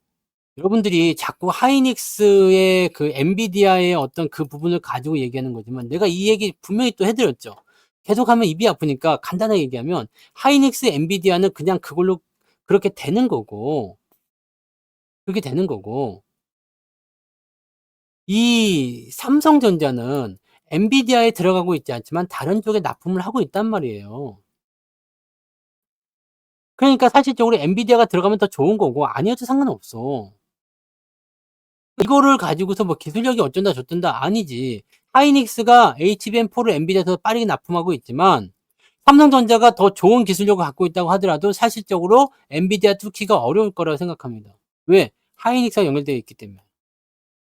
여러분들이 자꾸 하이닉스의 그 엔비디아의 어떤 그 부분을 가지고 얘기하는 거지만 내가 이 얘기 분명히 또 해드렸죠. 계속하면 입이 아프니까 간단하게 얘기하면 하이닉스 엔비디아는 그냥 그걸로 그렇게 되는 거고, 그렇게 되는 거고, 이 삼성전자는 엔비디아에 들어가고 있지 않지만 다른 쪽에 납품을 하고 있단 말이에요. 그러니까 사실적으로 엔비디아가 들어가면 더 좋은 거고 아니어도 상관없어. 이거를 가지고서 뭐 기술력이 어쩐다 저쩐다 아니지. 하이닉스가 HBM4를 엔비디아에서 빠르게 납품하고 있지만 삼성전자가 더 좋은 기술력을 갖고 있다고 하더라도 사실적으로 엔비디아 뚫기가 어려울 거라고 생각합니다. 왜? 하이닉스가 연결되어 있기 때문에.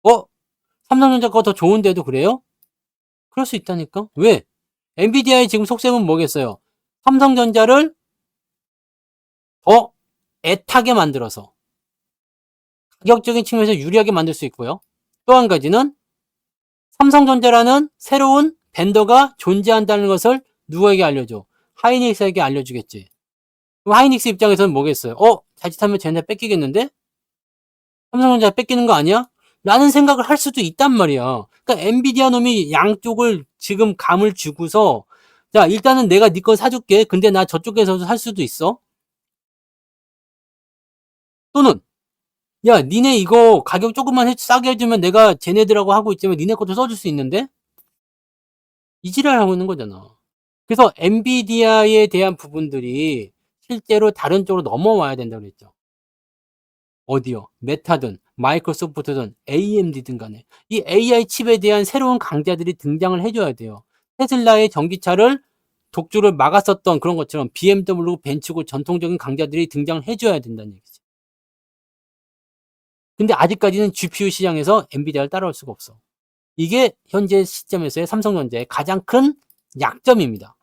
어? 삼성전자가 더 좋은데도 그래요? 그럴 수 있다니까? 왜? 엔비디아의 지금 속셈은 뭐겠어요? 삼성전자를 더 애타게 만들어서 가격적인 측면에서 유리하게 만들 수 있고요. 또 한 가지는 삼성전자라는 새로운 벤더가 존재한다는 것을 누구에게 알려줘? 하이닉스에게 알려주겠지. 그럼 하이닉스 입장에서는 뭐겠어요? 자칫하면 쟤네 뺏기겠는데? 삼성전자 뺏기는 거 아니야? 라는 생각을 할 수도 있단 말이야. 그러니까 엔비디아 놈이 양쪽을 지금 감을 주고서 자 일단은 내가 네 거 사줄게. 근데 나 저쪽에서도 살 수도 있어. 또는 야 니네 이거 가격 조금만 싸게 해주면 내가 쟤네들하고 하고 있지만 니네 것도 써줄 수 있는데? 이 지랄 하고 있는 거잖아. 그래서 엔비디아에 대한 부분들이 실제로 다른 쪽으로 넘어와야 된다고 그랬죠. 어디요? 메타든 마이크로소프트든 AMD든 간에 이 AI 칩에 대한 새로운 강자들이 등장을 해줘야 돼요. 테슬라의 전기차를 독주를 막았었던 그런 것처럼 BMW, 벤츠고 전통적인 강자들이 등장을 해줘야 된다는 얘기죠. 근데 아직까지는 GPU 시장에서 엔비디아를 따라올 수가 없어. 이게 현재 시점에서의 삼성전자의 가장 큰 약점입니다.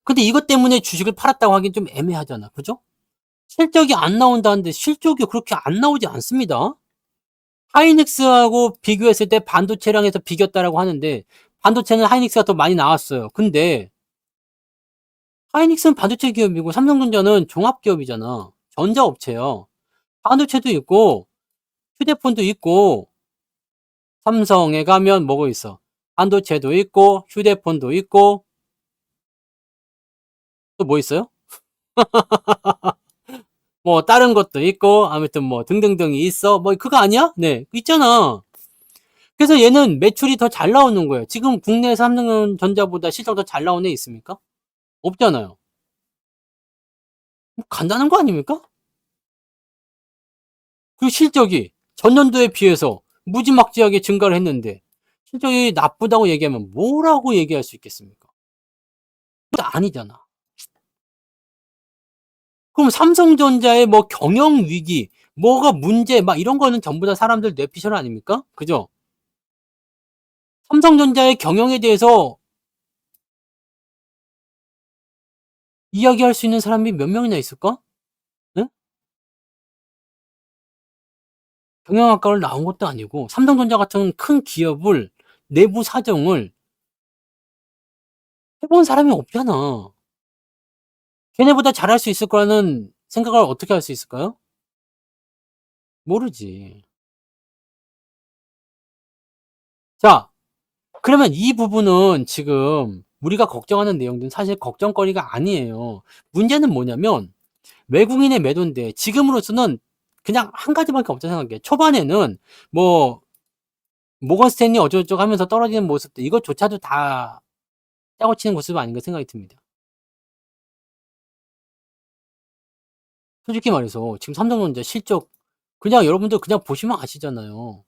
근데 이것 때문에 주식을 팔았다고 하긴 좀 애매하잖아. 그죠? 실적이 안 나온다는데 실적이 그렇게 안 나오지 않습니다. 하이닉스하고 비교했을 때 반도체량에서 비겼다라고 하는데 반도체는 하이닉스가 더 많이 나왔어요. 근데 하이닉스는 반도체 기업이고 삼성전자는 종합기업이잖아. 전자업체요. 반도체도 있고 휴대폰도 있고 삼성에 가면 뭐가 있어? 반도체도 있고 휴대폰도 있고 또 뭐 있어요? 뭐 다른 것도 있고 아무튼 뭐 등등등이 있어. 뭐 그거 아니야? 네, 있잖아. 그래서 얘는 매출이 더 잘 나오는 거예요. 지금 국내 삼성전자보다 실적 더 잘 나오는 애 있습니까? 없잖아요. 뭐 간단한 거 아닙니까? 그 실적이 전년도에 비해서 무지막지하게 증가를 했는데 실적이 나쁘다고 얘기하면 뭐라고 얘기할 수 있겠습니까? 아니잖아. 그럼 삼성전자의 뭐 경영 위기, 뭐가 문제, 막 이런 거는 전부 다 사람들 뇌피셜 아닙니까? 그죠? 삼성전자의 경영에 대해서 이야기할 수 있는 사람이 몇 명이나 있을까? 응? 경영학과를 나온 것도 아니고 삼성전자 같은 큰 기업을 내부 사정을 해본 사람이 없잖아. 걔네보다 잘할 수 있을 거라는 생각을 어떻게 할 수 있을까요? 모르지. 자, 그러면 이 부분은 지금 우리가 걱정하는 내용들은 사실 걱정거리가 아니에요. 문제는 뭐냐면 외국인의 매도인데 지금으로서는 그냥 한 가지밖에 없다고 생각해. 초반에는 뭐 모건 스탠리 어쩌고저쩌고 하면서 떨어지는 모습들 이것조차도 다 짜고 치는 모습 아닌가 생각이 듭니다. 솔직히 말해서 지금 삼성전자 실적 그냥 여러분들 그냥 보시면 아시잖아요.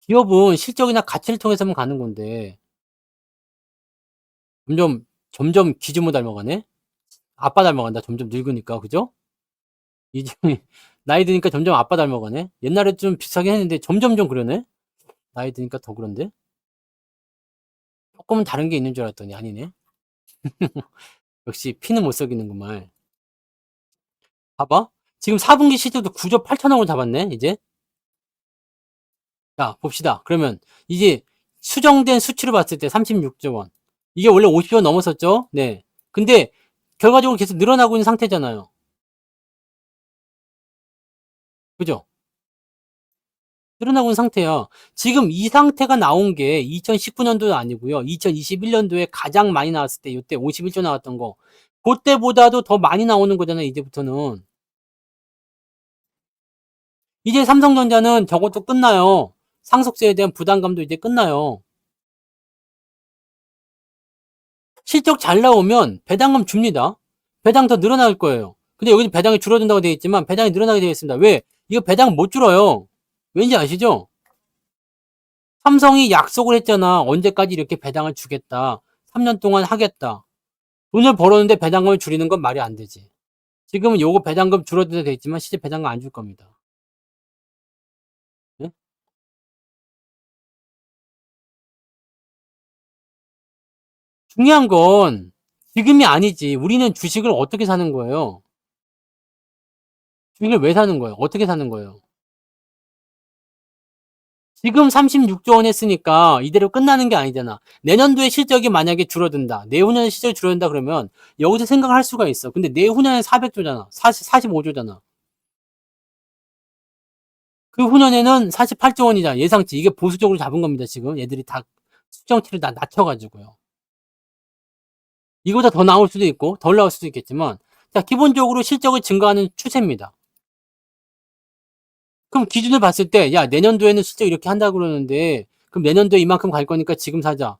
기업은 실적이나 가치를 통해서만 가는 건데 점점 기준모 닮아가네. 아빠 닮아간다. 점점 늙으니까 그죠? 이제 나이 드니까 점점 아빠 닮아가네. 옛날에 좀 비슷하게 했는데 점점 그러네. 나이 드니까 더 그런데. 조금은 다른 게 있는 줄 알았더니 아니네. 역시 피는 못 속이는구만. 봐봐. 지금 4분기 실적도 9조 8천억을 잡았네. 이제. 자, 봅시다. 그러면 이제 수정된 수치로 봤을 때 36조 원. 이게 원래 50조 원 넘었었죠? 네. 근데 결과적으로 계속 늘어나고 있는 상태잖아요. 그죠? 늘어나고 있는 상태야. 지금 이 상태가 나온 게 2019년도 아니고요. 2021년도에 가장 많이 나왔을 때 이때 51조 나왔던 거. 그때보다도 더 많이 나오는 거잖아요. 이제부터는. 이제 삼성전자는 저것도 끝나요. 상속세에 대한 부담감도 이제 끝나요. 실적 잘 나오면 배당금 줍니다. 배당 더 늘어날 거예요. 근데 여기는 배당이 줄어든다고 되어 있지만 배당이 늘어나게 되어 있습니다. 왜? 이거 배당 못 줄어요. 왠지 아시죠? 삼성이 약속을 했잖아. 언제까지 이렇게 배당을 주겠다. 3년 동안 하겠다. 돈을 벌었는데 배당금을 줄이는 건 말이 안 되지. 지금은 요거 배당금 줄어들어 되어 있지만 실제 배당금 안 줄 겁니다. 네? 중요한 건 지금이 아니지. 우리는 주식을 어떻게 사는 거예요? 주식을 왜 사는 거예요? 어떻게 사는 거예요? 지금 36조 원 했으니까 이대로 끝나는 게 아니잖아. 내년도에 실적이 만약에 줄어든다. 내후년에 실적이 줄어든다 그러면 여기서 생각을 할 수가 있어. 근데 내후년에 400조잖아. 45조잖아. 그 후년에는 48조 원이잖아. 예상치. 이게 보수적으로 잡은 겁니다. 지금 얘들이 다 수정치를 다 낮춰가지고요. 이거보다 더 나올 수도 있고 덜 나올 수도 있겠지만 자 기본적으로 실적이 증가하는 추세입니다. 그럼 기준을 봤을 때 야 내년도에는 실적 이렇게 한다 그러는데 그럼 내년도에 이만큼 갈 거니까 지금 사자.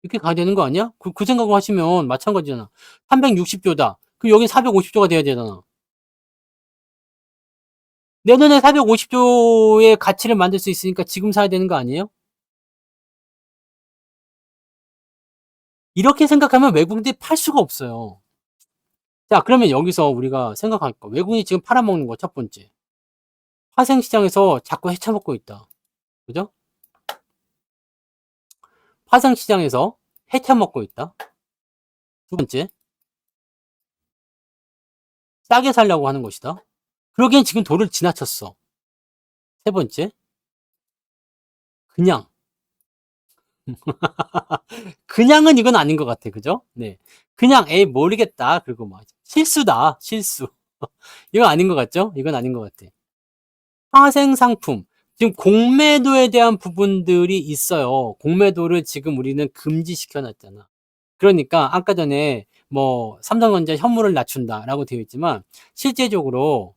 이렇게 가야 되는 거 아니야? 그 생각을 하시면 마찬가지잖아. 360조다. 그럼 여기 450조가 돼야 되잖아. 내년에 450조의 가치를 만들 수 있으니까 지금 사야 되는 거 아니에요? 이렇게 생각하면 외국인들이 팔 수가 없어요. 자, 그러면 여기서 우리가 생각할 거. 외국인이 지금 팔아먹는 거 첫 번째. 파생시장에서 자꾸 헤쳐먹고 있다. 그죠? 파생시장에서 헤쳐먹고 있다. 두 번째, 싸게 살려고 하는 것이다. 그러기엔 지금 도를 지나쳤어. 세 번째, 그냥. 그냥은 이건 아닌 것 같아. 그죠? 네. 그냥, 에이, 모르겠다. 그리고 막, 실수다. 실수. 이건 아닌 것 같죠? 이건 아닌 것 같아. 파생상품. 지금 공매도에 대한 부분들이 있어요. 공매도를 지금 우리는 금지시켜 놨잖아. 그러니까 아까 전에 뭐 삼성전자 현물을 낮춘다라고 되어 있지만 실제적으로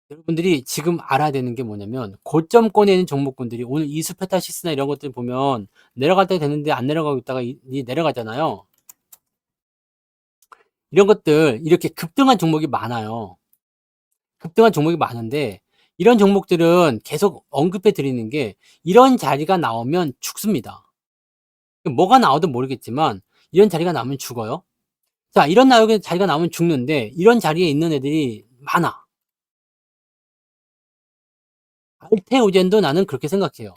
여러분들이 지금 알아야 되는 게 뭐냐면 고점권에 있는 종목군들이 오늘 이수페타시스나 이런 것들 보면 내려갈 때 되는데 안 내려가고 있다가 내려가잖아요. 이런 것들 이렇게 급등한 종목이 많아요. 급등한 종목이 많은데 이런 종목들은 계속 언급해 드리는 게 이런 자리가 나오면 죽습니다. 뭐가 나오든 모르겠지만 이런 자리가 나오면 죽어요. 자, 이런 자리가 나오면 죽는데 이런 자리에 있는 애들이 많아. 알테오젠도 나는 그렇게 생각해요.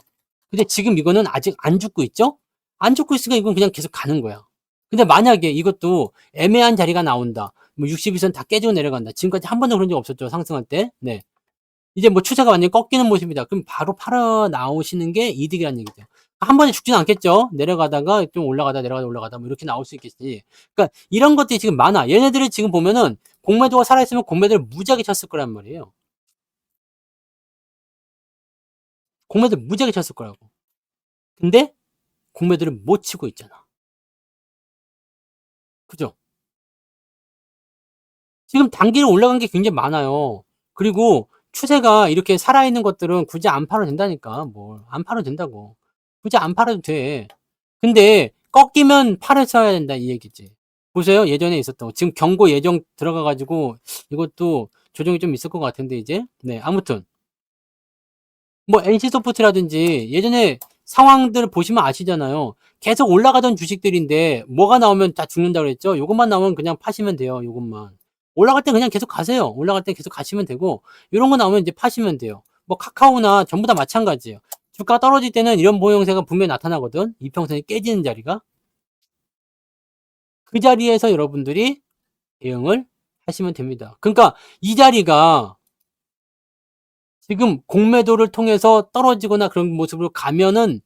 근데 지금 이거는 아직 안 죽고 있죠? 안 죽고 있으니까 이건 그냥 계속 가는 거야. 근데 만약에 이것도 애매한 자리가 나온다. 뭐 62선 다 깨지고 내려간다. 지금까지 한 번도 그런 적 없었죠. 상승할 때. 네. 이제 뭐 추세가 완전히 꺾이는 모습이다. 그럼 바로 팔아 나오시는 게 이득이라는 얘기죠. 한 번에 죽지는 않겠죠. 내려가다가 좀 올라가다 내려가다 올라가다 뭐 이렇게 나올 수 있겠지. 그러니까 이런 것들이 지금 많아. 얘네들이 지금 보면은 공매도가 살아있으면 공매도를 무지하게 쳤을 거란 말이에요. 공매도 무지하게 쳤을 거라고. 근데 공매도를 못 치고 있잖아. 그죠? 지금 단기로 올라간 게 굉장히 많아요. 그리고 추세가 이렇게 살아있는 것들은 굳이 안 팔아도 된다니까. 뭘 안 팔아도 된다고. 굳이 안 팔아도 돼. 근데 꺾이면 팔았어야 된다 이 얘기지. 보세요. 예전에 있었던 거. 지금 경고 예정 들어가 가지고 이것도 조정이 좀 있을 것 같은데 이제. 네, 아무튼 뭐 NC소프트라든지 예전에 상황들 보시면 아시잖아요. 계속 올라가던 주식들인데 뭐가 나오면 다 죽는다 그랬죠. 요것만 나오면 그냥 파시면 돼요. 요것만. 올라갈 때 그냥 계속 가세요. 올라갈 때 계속 가시면 되고 요런 거 나오면 이제 파시면 돼요. 뭐 카카오나 전부 다 마찬가지예요. 주가 떨어질 때는 이런 모형새가 분명히 나타나거든. 이평선이 깨지는 자리가. 그 자리에서 여러분들이 대응을 하시면 됩니다. 그러니까 이 자리가 지금 공매도를 통해서 떨어지거나 그런 모습으로 가면은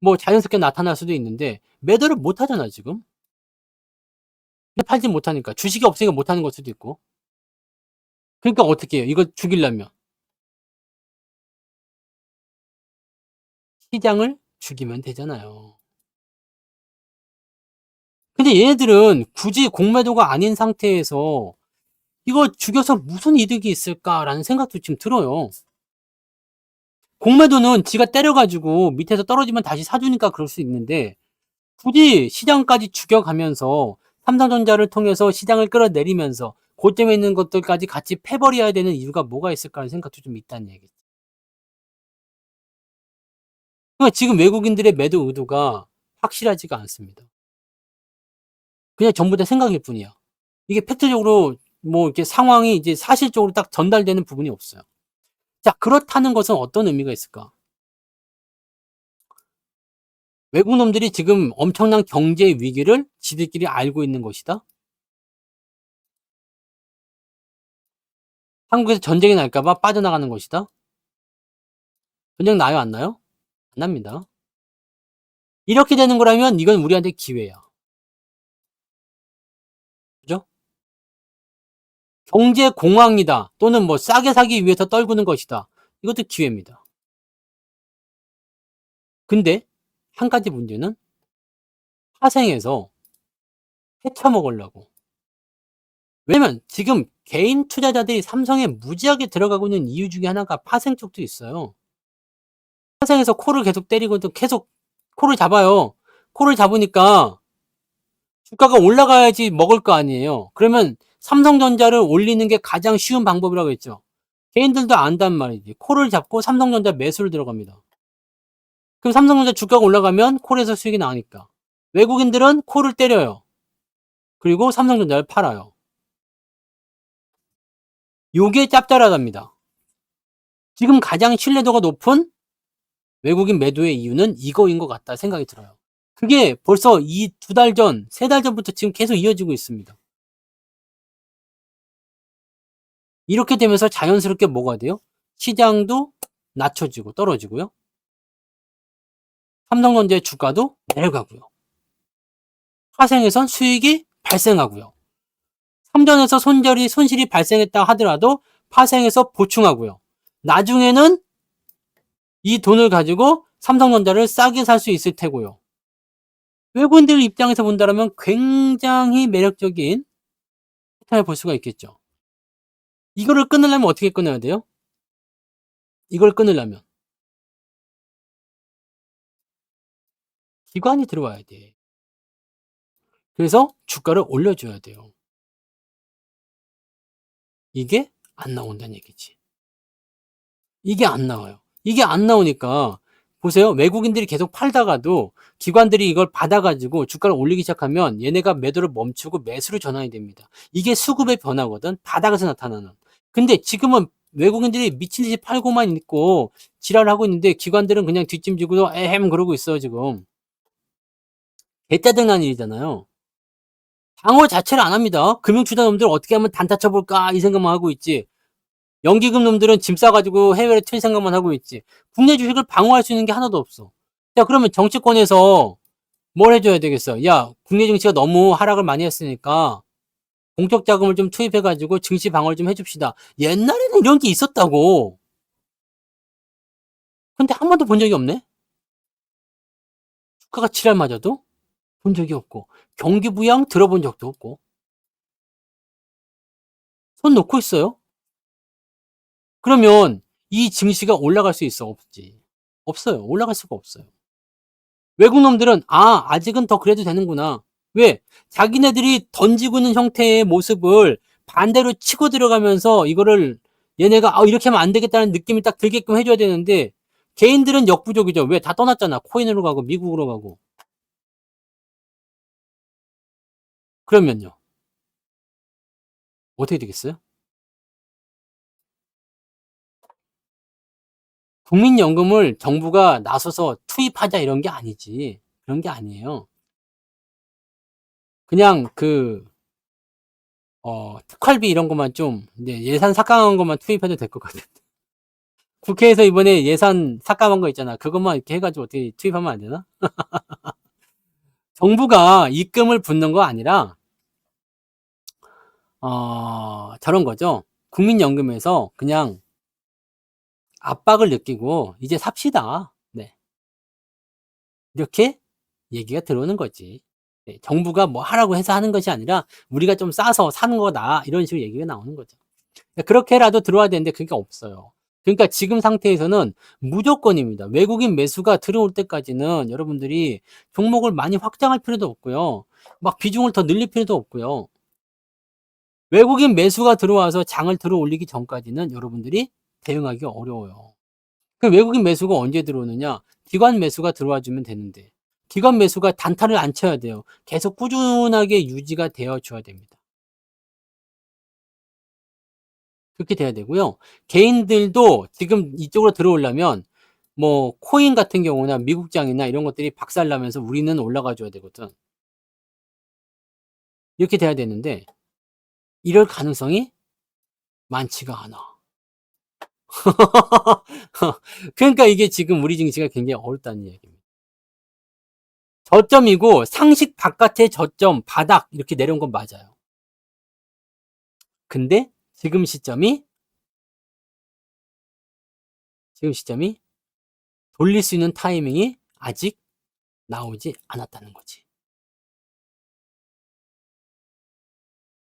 뭐 자연스럽게 나타날 수도 있는데 매도를 못 하잖아 지금. 팔지 못하니까. 주식이 없으니까 못 하는 걸 수도 있고. 그러니까 어떻게 해요? 이걸 죽이려면 시장을 죽이면 되잖아요. 근데 얘네들은 굳이 공매도가 아닌 상태에서 '이거 죽여서 무슨 이득이 있을까?'라는 생각도 지금 들어요. 공매도는 지가 때려 가지고 밑에서 떨어지면 다시 사 주니까 그럴 수 있는데 굳이 시장까지 죽여가면서 삼성전자를 통해서 시장을 끌어내리면서 고점에 있는 것들까지 같이 패버려야 되는 이유가 뭐가 있을까라는 생각도 좀 있다는 얘기죠. 그러니까 지금 외국인들의 매도 의도가 확실하지가 않습니다. 그냥 전부 다 생각일 뿐이야. 이게 팩트적으로 뭐 이렇게 상황이 이제 사실적으로 딱 전달되는 부분이 없어요. 자, 그렇다는 것은 어떤 의미가 있을까? 외국 놈들이 지금 엄청난 경제 위기를 지들끼리 알고 있는 것이다. 한국에서 전쟁이 날까 봐 빠져나가는 것이다. 전쟁 나요, 안 나요? 안 납니다. 이렇게 되는 거라면 이건 우리한테 기회야. 그죠? 경제 공황이다. 또는 뭐 싸게 사기 위해서 떨구는 것이다. 이것도 기회입니다. 근데 한 가지 문제는 파생해서 헤쳐먹으려고. 왜냐면 지금 개인 투자자들이 삼성에 무지하게 들어가고 있는 이유 중에 하나가 파생 쪽도 있어요. 파생해서 코를 계속 때리고 또 계속 코를 잡아요. 코를 잡으니까 주가가 올라가야지 먹을 거 아니에요. 그러면 삼성전자를 올리는 게 가장 쉬운 방법이라고 했죠. 개인들도 안단 말이지. 코를 잡고 삼성전자 매수를 들어갑니다. 그럼 삼성전자 주가가 올라가면 콜에서 수익이 나오니까. 외국인들은 콜을 때려요. 그리고 삼성전자를 팔아요. 요게 짭짤하답니다. 지금 가장 신뢰도가 높은 외국인 매도의 이유는 이거인 것 같다 생각이 들어요. 그게 벌써 이 2달 전, 3달 전부터 지금 계속 이어지고 있습니다. 이렇게 되면서 자연스럽게 뭐가 돼요? 시장도 낮춰지고 떨어지고요. 삼성전자의 주가도 내려가고요. 파생에선 수익이 발생하고요. 삼전에서 손실이 발생했다 하더라도 파생해서 보충하고요. 나중에는 이 돈을 가지고 삼성전자를 싸게 살 수 있을 테고요. 외국인들 입장에서 본다면 굉장히 매력적인 패턴을 볼 수가 있겠죠. 이거를 끊으려면 어떻게 끊어야 돼요? 이걸 끊으려면 기관이 들어와야 돼. 그래서 주가를 올려줘야 돼요. 이게 안 나온다는 얘기지. 이게 안 나와요. 이게 안 나오니까 보세요. 외국인들이 계속 팔다가도 기관들이 이걸 받아가지고 주가를 올리기 시작하면 얘네가 매도를 멈추고 매수로 전환이 됩니다. 이게 수급의 변화거든. 바닥에서 나타나는. 근데 지금은 외국인들이 미친 듯이 팔고만 있고 지랄하고 있는데 기관들은 그냥 뒷짐지고 에헴 그러고 있어요 지금. 개짜증난 일이잖아요. 방어 자체를 안 합니다. 금융투자 놈들 어떻게 하면 단타 쳐볼까 이 생각만 하고 있지. 연기금 놈들은 짐 싸가지고 해외로 튈 생각만 하고 있지. 국내 주식을 방어할 수 있는 게 하나도 없어. 자, 그러면 정치권에서 뭘 해줘야 되겠어? 야, 국내 증시가 너무 하락을 많이 했으니까 공적 자금을 좀 투입해가지고 증시 방어를 좀 해줍시다. 옛날에는 이런 게 있었다고. 근데 한 번도 본 적이 없네? 주가가 지랄 맞아도 본 적이 없고, 경기 부양 들어본 적도 없고, 손 놓고 있어요? 그러면 이 증시가 올라갈 수 있어? 없지. 없어요. 올라갈 수가 없어요. 외국 놈들은 아직은 더 그래도 되는구나. 왜? 자기네들이 던지고 있는 형태의 모습을 반대로 치고 들어가면서 이거를 얘네가 이렇게 하면 안 되겠다는 느낌이 딱 들게끔 해줘야 되는데 개인들은 역부족이죠. 왜? 다 떠났잖아. 코인으로 가고 미국으로 가고. 그러면요. 어떻게 되겠어요? 국민연금을 정부가 나서서 투입하자 이런 게 아니지. 그런 게 아니에요. 그냥 특활비 이런 것만 좀 예산 삭감한 것만 투입해도 될 것 같아요. 국회에서 이번에 예산 삭감한 거 있잖아. 그것만 이렇게 해가지고 어떻게 투입하면 안 되나? 정부가 입금을 붓는 거 아니라, 저런 거죠. 국민연금에서 그냥 압박을 느끼고, 이제 삽시다. 네. 이렇게 얘기가 들어오는 거지. 네, 정부가 뭐 하라고 해서 하는 것이 아니라, 우리가 좀 싸서 사는 거다. 이런 식으로 얘기가 나오는 거죠. 그렇게라도 들어와야 되는데, 그게 없어요. 그러니까 지금 상태에서는 무조건입니다. 외국인 매수가 들어올 때까지는 여러분들이 종목을 많이 확장할 필요도 없고요. 막 비중을 더 늘릴 필요도 없고요. 외국인 매수가 들어와서 장을 들어 올리기 전까지는 여러분들이 대응하기 어려워요. 그 외국인 매수가 언제 들어오느냐? 기관 매수가 들어와 주면 되는데 기관 매수가 단타를 안 쳐야 돼요. 계속 꾸준하게 유지가 되어 줘야 됩니다. 그렇게 돼야 되고요. 개인들도 지금 이쪽으로 들어오려면 뭐 코인 같은 경우나 미국장이나 이런 것들이 박살나면서 우리는 올라가 줘야 되거든. 이렇게 돼야 되는데 이럴 가능성이 많지가 않아. 그러니까 이게 지금 우리 증시가 굉장히 어렵다는 이야기입니다. 저점이고 상식 바깥의 저점, 바닥 이렇게 내려온 건 맞아요. 근데 지금 시점이 돌릴 수 있는 타이밍이 아직 나오지 않았다는 거지.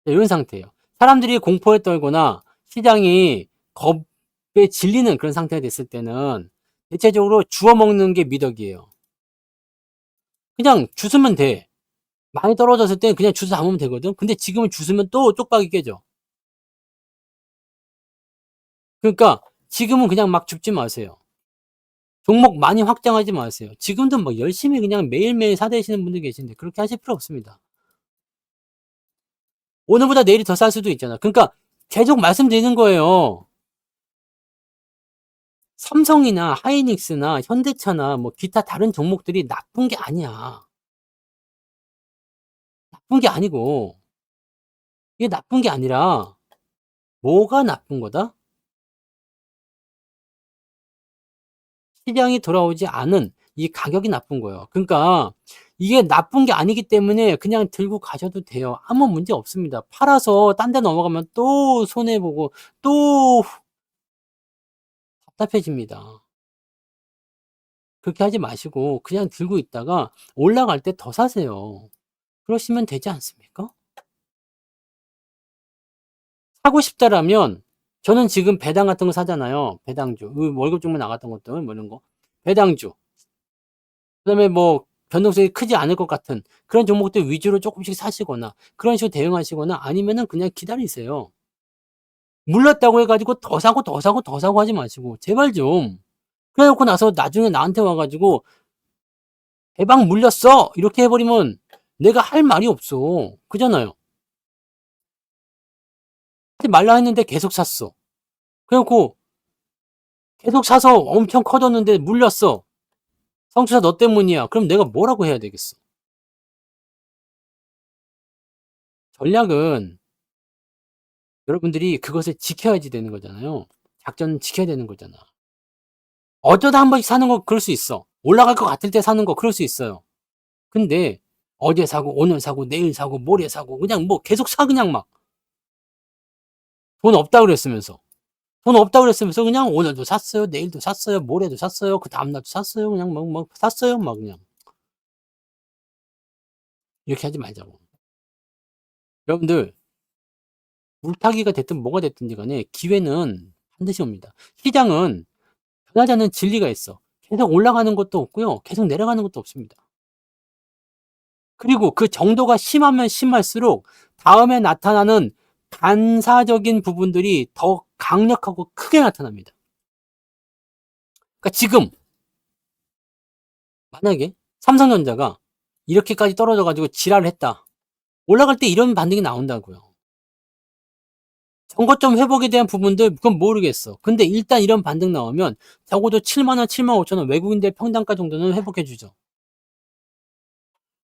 이런 상태예요. 사람들이 공포에 떨거나 시장이 겁에 질리는 그런 상태가 됐을 때는 대체적으로 주워 먹는 게 미덕이에요. 그냥 주스면 돼. 많이 떨어졌을 때 그냥 주스 담으면 되거든. 근데 지금은 주스면 또 쪽박이 깨져. 그러니까 지금은 그냥 막 줍지 마세요. 종목 많이 확장하지 마세요. 지금도 막 열심히 그냥 매일매일 사대시는 분들 계신데 그렇게 하실 필요 없습니다. 오늘보다 내일이 더 쌀 수도 있잖아. 그러니까 계속 말씀드리는 거예요. 삼성이나 하이닉스나 현대차나 뭐 기타 다른 종목들이 나쁜 게 아니야. 나쁜 게 아니고 이게 나쁜 게 아니라 뭐가 나쁜 거다? 시장이 돌아오지 않은 이 가격이 나쁜 거예요. 그러니까 이게 나쁜 게 아니기 때문에 그냥 들고 가셔도 돼요. 아무 문제 없습니다. 팔아서 딴 데 넘어가면 또 손해보고 또 답답해집니다. 그렇게 하지 마시고 그냥 들고 있다가 올라갈 때 더 사세요. 그러시면 되지 않습니까? 사고 싶다라면 저는 지금 배당 같은 거 사잖아요. 배당주. 월급 종목 나갔던 것들 뭐 이런 거. 배당주. 그다음에 뭐 변동성이 크지 않을 것 같은 그런 종목들 위주로 조금씩 사시거나 그런 식으로 대응하시거나 아니면은 그냥 기다리세요. 물렸다고 해가지고 더 사고 더 사고 더 사고 하지 마시고 제발 좀. 그래놓고 나서 나중에 나한테 와가지고 대박 물렸어 이렇게 해버리면 내가 할 말이 없어. 그잖아요. 하지 말라 했는데 계속 샀어. 그래놓고 계속 사서 엄청 커졌는데 물렸어. 성추사 너 때문이야. 그럼 내가 뭐라고 해야 되겠어? 전략은 여러분들이 그것을 지켜야지 되는 거잖아요. 작전은 지켜야 되는 거잖아. 어쩌다 한 번씩 사는 거 그럴 수 있어. 올라갈 것 같을 때 사는 거 그럴 수 있어요. 근데 어제 사고 오늘 사고 내일 사고 모레 사고 그냥 뭐 계속 사 그냥 막 돈 없다 그랬으면서 돈 없다 그랬으면서 그냥 오늘도 샀어요 내일도 샀어요 모레도 샀어요 그 다음날도 샀어요 그냥 막 샀어요 막 그냥 이렇게 하지 말자고. 여러분들 물타기가 됐든 뭐가 됐든지 간에 기회는 반드시 옵니다. 시장은 변하지 않는 진리가 있어. 계속 올라가는 것도 없고요 계속 내려가는 것도 없습니다. 그리고 그 정도가 심하면 심할수록 다음에 나타나는 반사적인 부분들이 더 강력하고 크게 나타납니다. 그러니까 지금 만약에 삼성전자가 이렇게까지 떨어져 가지고 지랄을 했다. 올라갈 때 이런 반등이 나온다고요. 정거점 회복에 대한 부분들 그건 모르겠어. 근데 일단 이런 반등 나오면 적어도 7만 원, 7만 5천 원 외국인들 평단가 정도는 회복해 주죠.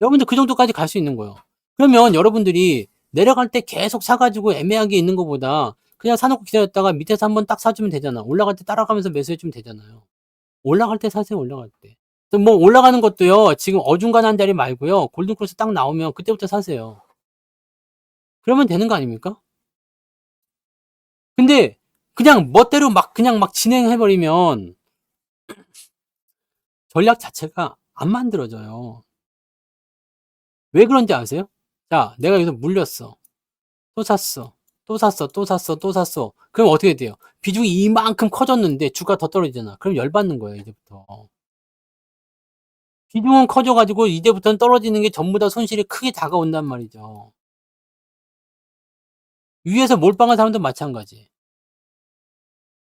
여러분들 그 정도까지 갈 수 있는 거예요. 그러면 여러분들이 내려갈 때 계속 사가지고 애매하게 있는 것보다 그냥 사놓고 기다렸다가 밑에서 한번 딱 사주면 되잖아. 올라갈 때 따라가면서 매수해주면 되잖아요. 올라갈 때 사세요, 올라갈 때. 뭐 올라가는 것도요, 지금 어중간한 자리 말고요, 골든크로스 딱 나오면 그때부터 사세요. 그러면 되는 거 아닙니까? 근데 그냥 멋대로 그냥 막 진행해버리면 전략 자체가 안 만들어져요. 왜 그런지 아세요? 자, 내가 여기서 물렸어. 또 샀어. 또 샀어. 또 샀어. 또 샀어. 그럼 어떻게 돼요? 비중이 이만큼 커졌는데 주가 더 떨어지잖아. 그럼 열받는 거예요, 이제부터. 비중은 커져가지고 이제부터는 떨어지는 게 전부 다 손실이 크게 다가온단 말이죠. 위에서 몰빵한 사람도 마찬가지.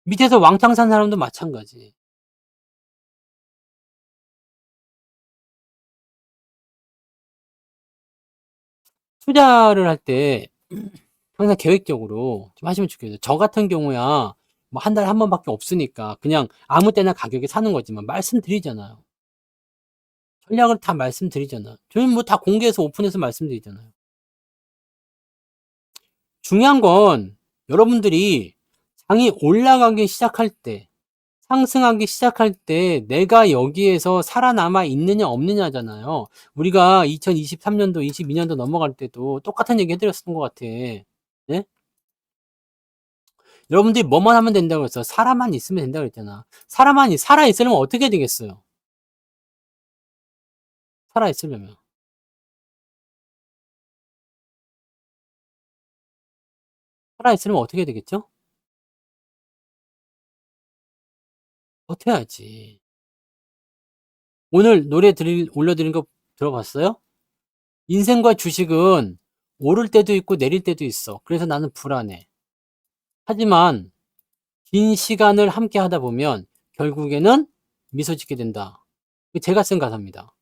밑에서 왕창 산 사람도 마찬가지. 투자를 할 때 항상 계획적으로 좀 하시면 좋겠어요. 저 같은 경우야 뭐 한 달에 한 번밖에 없으니까 그냥 아무 때나 가격에 사는 거지만 말씀드리잖아요. 전략을 다 말씀드리잖아. 저는 뭐 다 공개해서 오픈해서 말씀드리잖아요. 중요한 건 여러분들이 장이 올라가기 시작할 때, 상승하기 시작할 때 내가 여기에서 살아남아 있느냐 없느냐잖아요. 우리가 2023년도, 22년도 넘어갈 때도 똑같은 얘기 해드렸던 것 같아. 네? 여러분들이 뭐만 하면 된다고 했어. 살아만 있으면 된다고 했잖아. 살아있으려면 어떻게 되겠어요? 살아있으려면. 살아있으려면 어떻게 되겠죠? 버텨야지. 오늘 올려드린 거 들어봤어요? 인생과 주식은 오를 때도 있고 내릴 때도 있어. 그래서 나는 불안해. 하지만 긴 시간을 함께 하다 보면 결국에는 미소 짓게 된다. 제가 쓴 가사입니다.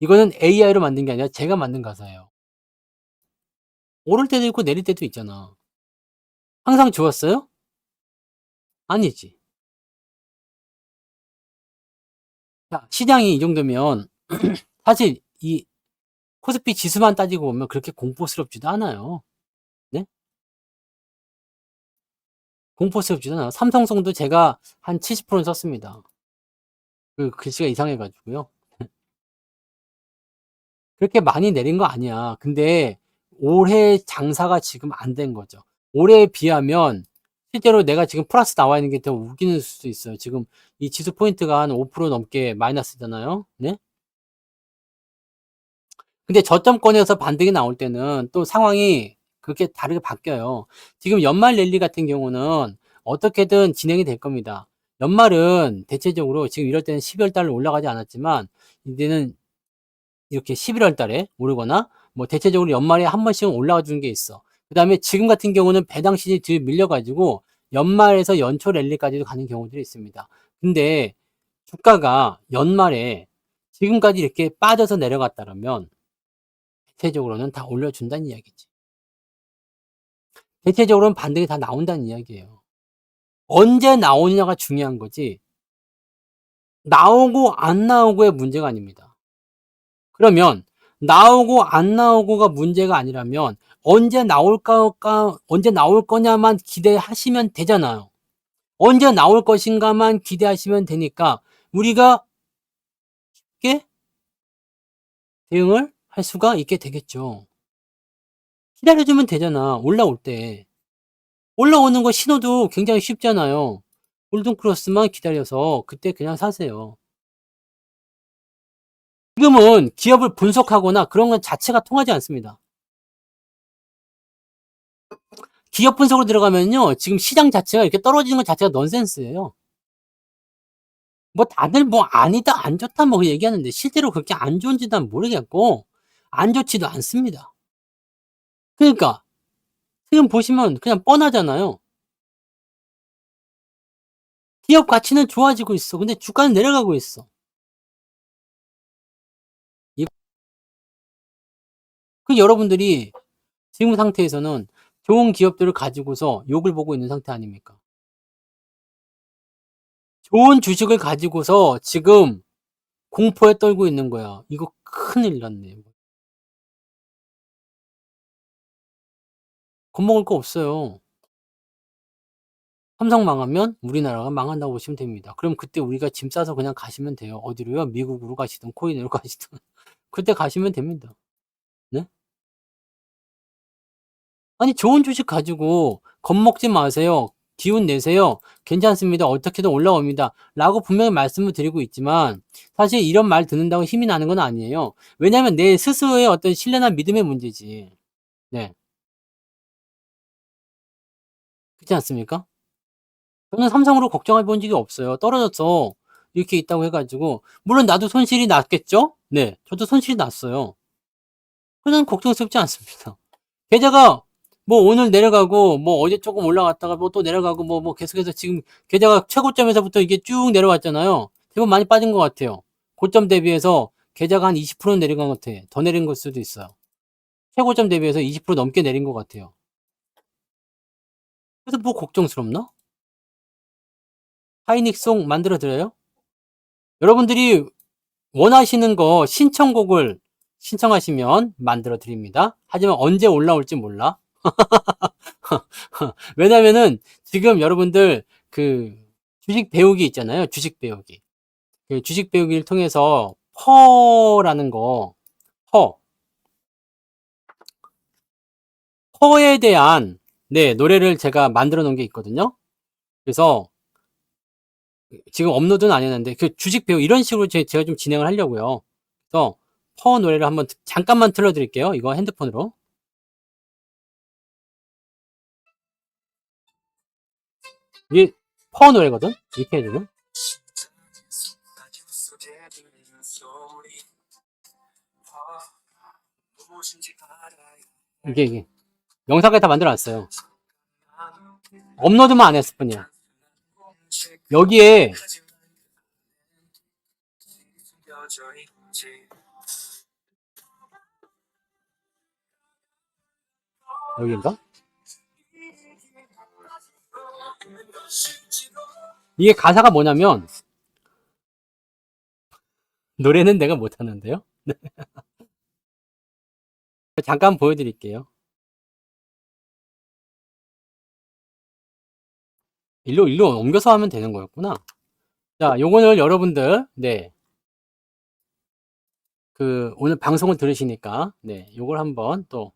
이거는 AI로 만든 게 아니라 제가 만든 가사예요. 오를 때도 있고 내릴 때도 있잖아. 항상 좋았어요? 아니지. 자, 시장이 이 정도면 사실 이 코스피 지수만 따지고 보면 그렇게 공포스럽지도 않아요. 네? 공포스럽지도 않아요. 삼성송도 제가 한 70%는 썼습니다. 그 글씨가 이상해가지고요. 그렇게 많이 내린 거 아니야. 근데 올해 장사가 지금 안 된 거죠. 올해에 비하면 실제로 내가 지금 플러스 나와 있는 게 더 웃기는 수도 있어요. 지금 이 지수 포인트가 한 5% 넘게 마이너스잖아요. 네? 근데 저점권에서 반등이 나올 때는 또 상황이 그렇게 다르게 바뀌어요. 지금 연말 랠리 같은 경우는 어떻게든 진행이 될 겁니다. 연말은 대체적으로 지금 이럴 때는 12월 달로 올라가지 않았지만 이제는 이렇게 11월 달에 오르거나 뭐 대체적으로 연말에 한 번씩은 올라와 주는 게 있어. 그 다음에 지금 같은 경우는 배당 시즌이 뒤에 밀려가지고 연말에서 연초 랠리까지도 가는 경우들이 있습니다. 근데 주가가 연말에 지금까지 이렇게 빠져서 내려갔다면 대체적으로는 다 올려준다는 이야기지. 대체적으로는 반등이 다 나온다는 이야기예요. 언제 나오느냐가 중요한 거지 나오고 안 나오고의 문제가 아닙니다. 그러면 나오고 안 나오고가 문제가 아니라면 언제 나올 거냐만 기대하시면 되잖아요. 언제 나올 것인가만 기대하시면 되니까 우리가 쉽게 대응을 할 수가 있게 되겠죠. 기다려주면 되잖아. 올라올 때. 올라오는 거 신호도 굉장히 쉽잖아요. 골든 크로스만 기다려서 그때 그냥 사세요. 지금은 기업을 분석하거나 그런 건 자체가 통하지 않습니다. 기업 분석으로 들어가면요. 지금 시장 자체가 이렇게 떨어지는 것 자체가 넌센스예요. 뭐 다들 뭐 아니다, 안 좋다 뭐 얘기하는데 실제로 그렇게 안 좋은지 난 모르겠고 안 좋지도 않습니다. 그러니까 지금 보시면 그냥 뻔하잖아요. 기업 가치는 좋아지고 있어. 근데 주가는 내려가고 있어. 그 여러분들이 지금 상태에서는 좋은 기업들을 가지고서 욕을 보고 있는 상태 아닙니까? 좋은 주식을 가지고서 지금 공포에 떨고 있는 거야. 이거 큰일 났네. 겁먹을 거 없어요. 삼성 망하면 우리나라가 망한다고 보시면 됩니다. 그럼 그때 우리가 짐 싸서 그냥 가시면 돼요. 어디로요? 미국으로 가시든 코인으로 가시든 그때 가시면 됩니다. 네? 아니 좋은 주식 가지고 겁먹지 마세요. 기운 내세요. 괜찮습니다. 어떻게든 올라옵니다. 라고 분명히 말씀을 드리고 있지만 사실 이런 말 듣는다고 힘이 나는 건 아니에요. 왜냐하면 내 스스로의 어떤 신뢰나 믿음의 문제지. 네. 그렇지 않습니까? 저는 삼성으로 걱정해 본 적이 없어요. 떨어져서 이렇게 있다고 해가지고 물론 나도 손실이 났겠죠? 네. 저도 손실이 났어요. 그건 걱정스럽지 않습니다. 계좌가 뭐 오늘 내려가고 뭐 어제 조금 올라갔다가 뭐 또 내려가고 뭐 계속해서 지금 계좌가 최고점에서부터 이게 쭉 내려왔잖아요. 대부분 많이 빠진 것 같아요. 고점 대비해서 계좌가 한 20%는 내린 것 같아. 더 내린 걸 수도 있어요. 최고점 대비해서 20% 넘게 내린 것 같아요. 그래서 뭐 걱정스럽나? 하이닉송 만들어 드려요? 여러분들이 원하시는 거 신청곡을 신청하시면 만들어 드립니다. 하지만 언제 올라올지 몰라. 왜냐면은 지금 여러분들 그 주식 배우기 있잖아요. 주식 배우기. 그 주식 배우기를 통해서 퍼라는 거, 퍼에 대한 네, 노래를 제가 만들어 놓은 게 있거든요. 그래서 지금 업로드는 안 했는데 그 주식 배우 이런 식으로 제가 좀 진행을 하려고요. 그래서 퍼 노래를 한번 잠깐만 틀어 드릴게요. 이거 핸드폰으로. 이게 퍼 노래거든. 이렇게 해주면 이게 영상까지 다 만들어 놨어요. 업로드만 안 했을 뿐이야. 여기에 여기인가? 이게 가사가 뭐냐면 노래는 내가 못하는데요. 잠깐 보여드릴게요. 일로 옮겨서 하면 되는 거였구나. 자, 요거는 여러분들 네. 그 오늘 방송을 들으시니까 네, 요걸 한번 또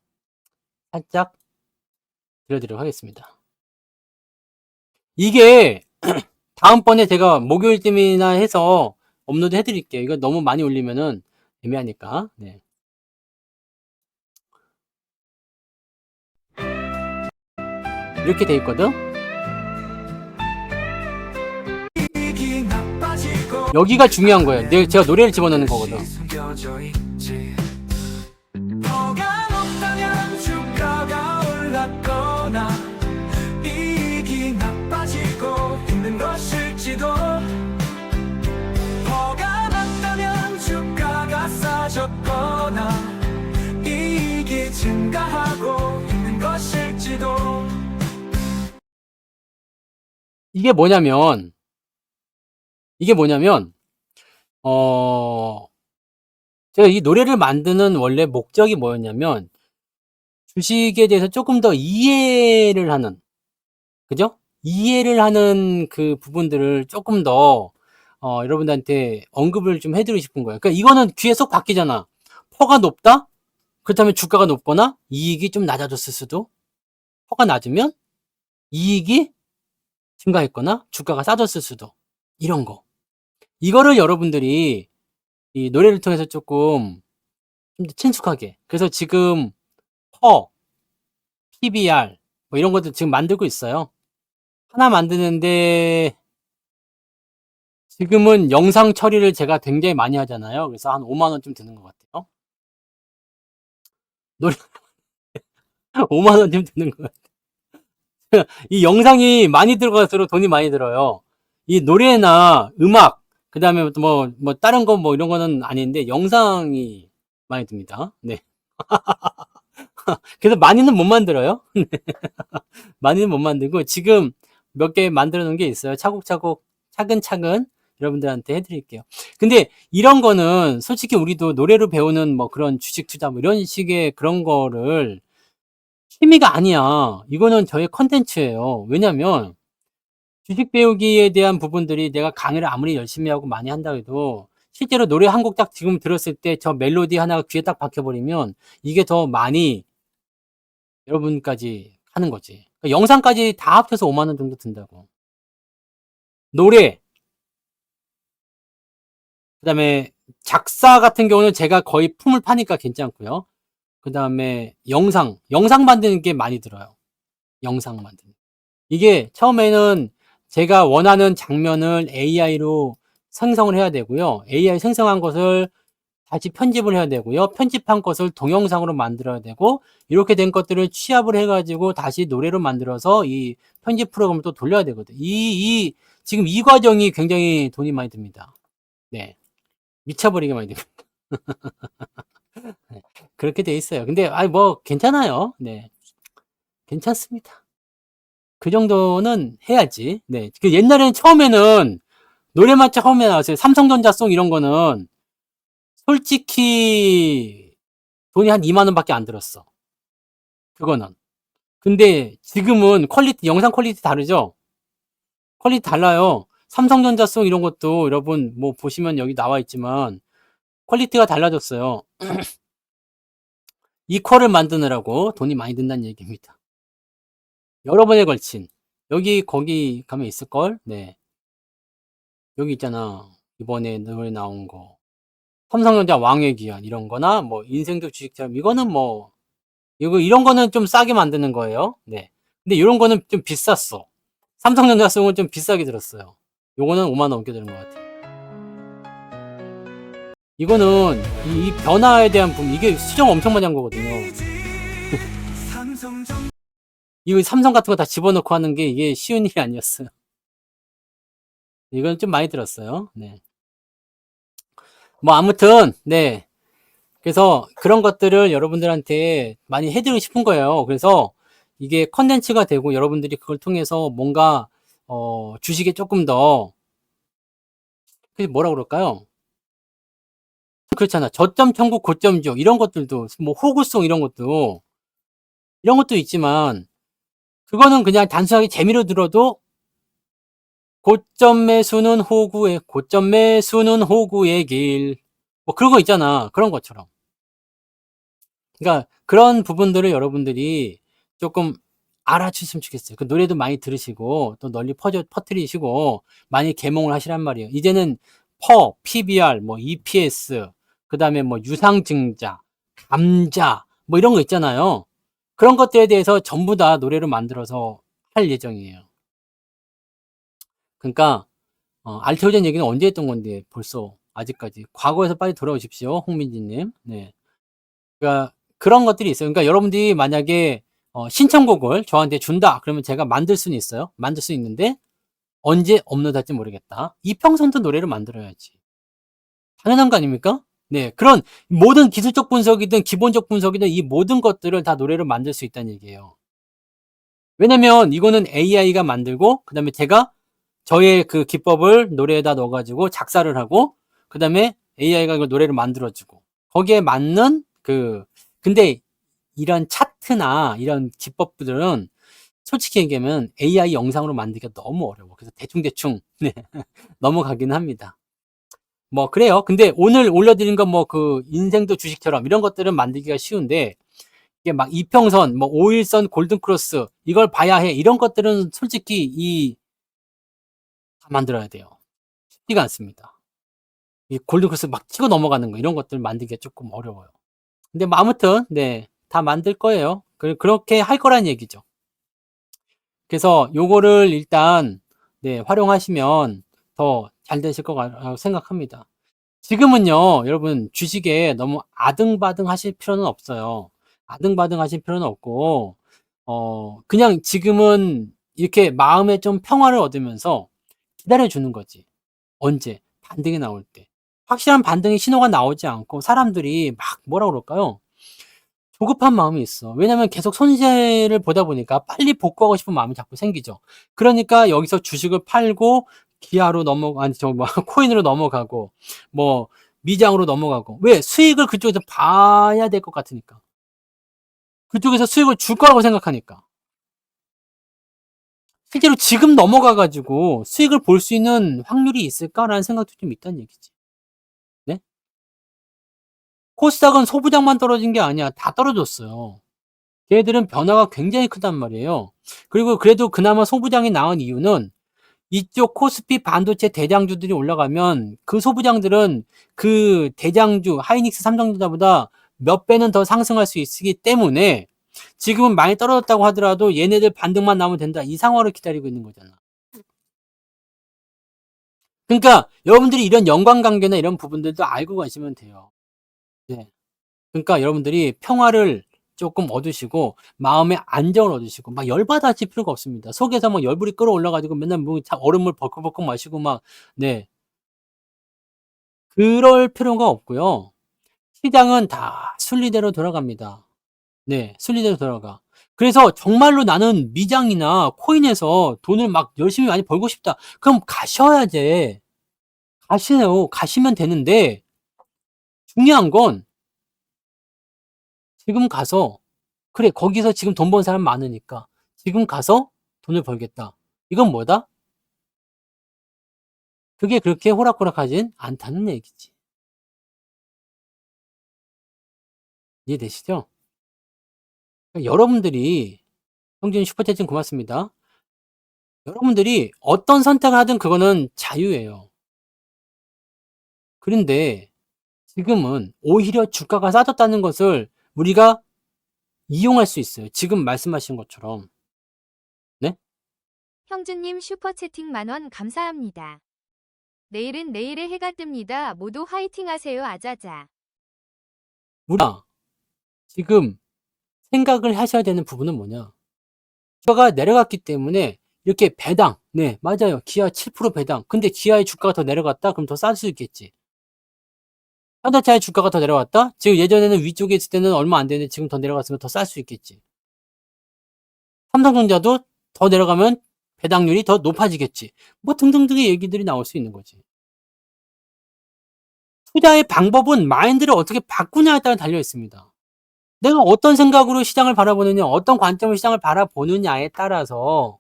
살짝 들려드리도록 하겠습니다. 이게 다음번에 제가 목요일쯤이나 해서 업로드 해드릴게요. 이거 너무 많이 올리면은 애매하니까. 네. 이렇게 돼 있거든. 여기가 중요한 거예요. 제가 노래를 집어넣는 거거든. 증가하고 있는 것일지도. 이게 뭐냐면, 제가 이 노래를 만드는 원래 목적이 뭐였냐면, 주식에 대해서 조금 더 이해를 하는, 그죠? 이해를 하는 그 부분들을 조금 더, 여러분들한테 언급을 좀 해드리고 싶은 거예요. 그러니까 이거는 귀에 쏙 박히잖아. 퍼가 높다? 그렇다면 주가가 높거나 이익이 좀 낮아졌을 수도. 퍼가 낮으면 이익이 증가했거나 주가가 싸졌을 수도. 이런 거. 이거를 여러분들이 이 노래를 통해서 조금 좀 더 친숙하게. 그래서 지금 퍼, PBR 뭐 이런 것들 지금 만들고 있어요. 하나 만드는데 지금은 영상 처리를 제가 굉장히 많이 하잖아요. 그래서 한 5만 원쯤 드는 것 같아요. 노래 5만 원쯤 드는 것 같아요. 이 영상이 많이 들어갈수록 돈이 많이 들어요. 이 노래나 음악, 그 다음에 뭐 다른 거 뭐 이런 거는 아닌데 영상이 많이 듭니다. 네. 그래서 많이는 못 만들어요. 많이는 못 만들고 지금 몇 개 만들어 놓은 게 있어요. 차곡차곡 차근차근 여러분들한테 해드릴게요. 근데 이런 거는 솔직히 우리도 노래로 배우는 뭐 그런 주식 투자 뭐 이런 식의 그런 거를 취미가 아니야. 이거는 저의 컨텐츠예요. 왜냐면 주식 배우기에 대한 부분들이 내가 강의를 아무리 열심히 하고 많이 한다 해도 실제로 노래 한 곡 딱 지금 들었을 때 저 멜로디 하나가 귀에 딱 박혀버리면 이게 더 많이 여러분까지 하는 거지. 그러니까 영상까지 다 합쳐서 5만 원 정도 든다고. 노래, 그다음에 작사 같은 경우는 제가 거의 품을 파니까 괜찮고요. 그다음에 영상 만드는 게 많이 들어요. 영상 만드는. 이게 처음에는 제가 원하는 장면을 AI로 생성을 해야 되고요. AI 생성한 것을 다시 편집을 해야 되고요. 편집한 것을 동영상으로 만들어야 되고 이렇게 된 것들을 취합을 해가지고 다시 노래로 만들어서 이 편집 프로그램을 또 돌려야 되거든. 지금 이 과정이 굉장히 돈이 많이 듭니다. 네, 미쳐버리게 많이 듭니다. 네, 그렇게 돼 있어요. 근데 뭐 괜찮아요. 네, 괜찮습니다. 그 정도는 해야지. 네, 그 옛날에는 처음에는 노래만 처음에 나왔어요. 삼성전자송 이런 거는 솔직히 돈이 한 2만 원밖에 안 들었어. 그거는. 근데 지금은 영상 퀄리티 다르죠? 퀄리티 달라요. 삼성전자송 이런 것도 여러분 뭐 보시면 여기 나와 있지만 퀄리티가 달라졌어요. 이 퀄을 만드느라고 돈이 많이 든다는 얘기입니다. 여러 번에 걸친. 거기 가면 있을걸? 네. 여기 있잖아. 이번에 노래 나온 거. 삼성전자 왕의 귀환 이런 거나 뭐 인생도 주식처럼 이거는 뭐 이런 거는 좀 싸게 만드는 거예요. 네. 근데 이런 거는 좀 비쌌어. 삼성전자송은 좀 비싸게 들었어요. 요거는 5만 원 넘게 드는 것 같아요. 이거는 이 변화에 대한 부분 이게 수정 엄청 많이 한 거거든요. 이거 삼성 같은 거 다 집어넣고 하는 게 이게 쉬운 일이 아니었어요. 이건 좀 많이 들었어요. 네. 뭐 아무튼 네. 그래서 그런 것들을 여러분들한테 많이 해드리고 싶은 거예요. 그래서 이게 컨텐츠가 되고 여러분들이 그걸 통해서 뭔가 주식에 조금 더 뭐라 그럴까요? 그렇잖아. 저점 천국 고점 지옥 이런 것들도 뭐 호구송 이런 것도 있지만 그거는 그냥 단순하게 재미로 들어도 고점 매수는 호구의 길. 뭐 그런 거 있잖아. 그런 것처럼. 그러니까 그런 부분들을 여러분들이 조금 알아주셨으면 좋겠어요. 그 노래도 많이 들으시고 또 널리 퍼뜨리시고 많이 개몽을 하시란 말이에요. 이제는 PBR, 뭐 EPS, 그 다음에 뭐 유상증자, 감자 뭐 이런 거 있잖아요. 그런 것들에 대해서 전부 다 노래로 만들어서 할 예정이에요. 그러니까 알테오젠 얘기는 언제 했던 건데 벌써 아직까지 과거에서 빨리 돌아오십시오, 홍민지님. 네. 그러니까 그런 것들이 있어요. 그러니까 여러분들이 만약에 신청곡을 저한테 준다 그러면 제가 만들 수는 있어요. 만들 수 있는데 언제 업로드할지 모르겠다. 이평선도 노래를 만들어야지. 당연한 거 아닙니까? 네, 그런 모든 기술적 분석이든 기본적 분석이든 이 모든 것들을 다 노래로 만들 수 있다는 얘기예요. 왜냐면 이거는 AI가 만들고 그다음에 제가 저의 그 기법을 노래에다 넣어 가지고 작사를 하고 그다음에 AI가 이걸 노래를 만들어 주고 거기에 맞는 근데 이런 차트나 이런 기법들은 솔직히 얘기하면 AI 영상으로 만들기가 너무 어려워. 그래서 대충대충 네, 넘어가긴 합니다. 뭐 그래요. 근데 오늘 올려드린 건 뭐 인생도 주식처럼 이런 것들은 만들기가 쉬운데 이게 막 이평선, 뭐 5일선 골든크로스 이걸 봐야 해. 이런 것들은 솔직히 다 만들어야 돼요. 쉽지가 않습니다. 이 골든크로스 막 치고 넘어가는 거 이런 것들 만들기가 조금 어려워요. 근데 뭐 아무튼 네, 다 만들 거예요. 그렇게 할 거란 얘기죠. 그래서 요거를 일단 네, 활용하시면 더 잘 되실 거라고 생각합니다. 지금은요, 여러분 주식에 너무 아등바등 하실 필요는 없어요. 아등바등 하실 필요는 없고 그냥 지금은 이렇게 마음에 좀 평화를 얻으면서 기다려 주는 거지. 언제? 반등이 나올 때. 확실한 반등의 신호가 나오지 않고 사람들이 막 뭐라 그럴까요? 조급한 마음이 있어. 왜냐면 계속 손실을 보다 보니까 빨리 복구하고 싶은 마음이 자꾸 생기죠. 그러니까 여기서 주식을 팔고 기아로 아니 코인으로 넘어가고 뭐 미장으로 넘어가고. 왜? 수익을 그쪽에서 봐야 될 것 같으니까. 그쪽에서 수익을 줄 거라고 생각하니까. 실제로 지금 넘어가 가지고 수익을 볼 수 있는 확률이 있을까라는 생각도 좀 있다는 얘기지. 네? 코스닥은 소부장만 떨어진 게 아니야. 다 떨어졌어요. 걔네들은 변화가 굉장히 크단 말이에요. 그리고 그래도 그나마 소부장이 나은 이유는 이쪽 코스피 반도체 대장주들이 올라가면 그 소부장들은 그 대장주 하이닉스 삼성전자보다 몇 배는 더 상승할 수 있기 때문에 지금은 많이 떨어졌다고 하더라도 얘네들 반등만 나오면 된다. 이 상황을 기다리고 있는 거잖아. 그러니까 여러분들이 이런 연관관계나 이런 부분들도 알고 가시면 돼요. 네. 그러니까 여러분들이 평화를 조금 얻으시고 마음의 안정을 얻으시고 막 열받아 하실 필요가 없습니다. 속에서 막 열불이 끌어올라 가지고 맨날 뭐 얼음물 벌컥벌컥 마시고 막 네. 그럴 필요가 없고요. 시장은 다 순리대로 돌아갑니다. 네. 순리대로 돌아가. 그래서 정말로 '나는 미장이나 코인에서 돈을 막 열심히 많이 벌고 싶다.' 그럼 가셔야지. 가시요. 가시면 되는데 중요한 건 지금 가서 '그래 거기서 지금 돈 버는 사람 많으니까 지금 가서 돈을 벌겠다.' 이건 뭐다? 그게 그렇게 호락호락하진 않다는 얘기지. 이해되시죠? 그러니까 여러분들이 형제님 슈퍼챗 고맙습니다. 여러분들이 어떤 선택을 하든 그거는 자유예요. 그런데 지금은 오히려 주가가 싸졌다는 것을 우리가 이용할 수 있어요. 지금 말씀하신 것처럼. 네? 형준님 슈퍼채팅 10,000원 감사합니다. 내일은 내일의 해가 뜹니다. 모두 화이팅 하세요. 아자자. 우리가 지금 생각을 하셔야 되는 부분은 뭐냐? 주가가 내려갔기 때문에 이렇게 배당, 네, 맞아요. 기아 7% 배당. 근데 기아의 주가가 더 내려갔다? 그럼 더 쌀 수 있겠지. 현대차의 주가가 더 내려갔다? 지금 예전에는 위쪽에 있을 때는 얼마 안 되는데 지금 더 내려갔으면 더 쌀 수 있겠지. 삼성전자도 더 내려가면 배당률이 더 높아지겠지. 뭐 등등등의 얘기들이 나올 수 있는 거지. 투자의 방법은 마인드를 어떻게 바꾸냐에 따라 달려 있습니다. 내가 어떤 생각으로 시장을 바라보느냐, 어떤 관점으로 시장을 바라보느냐에 따라서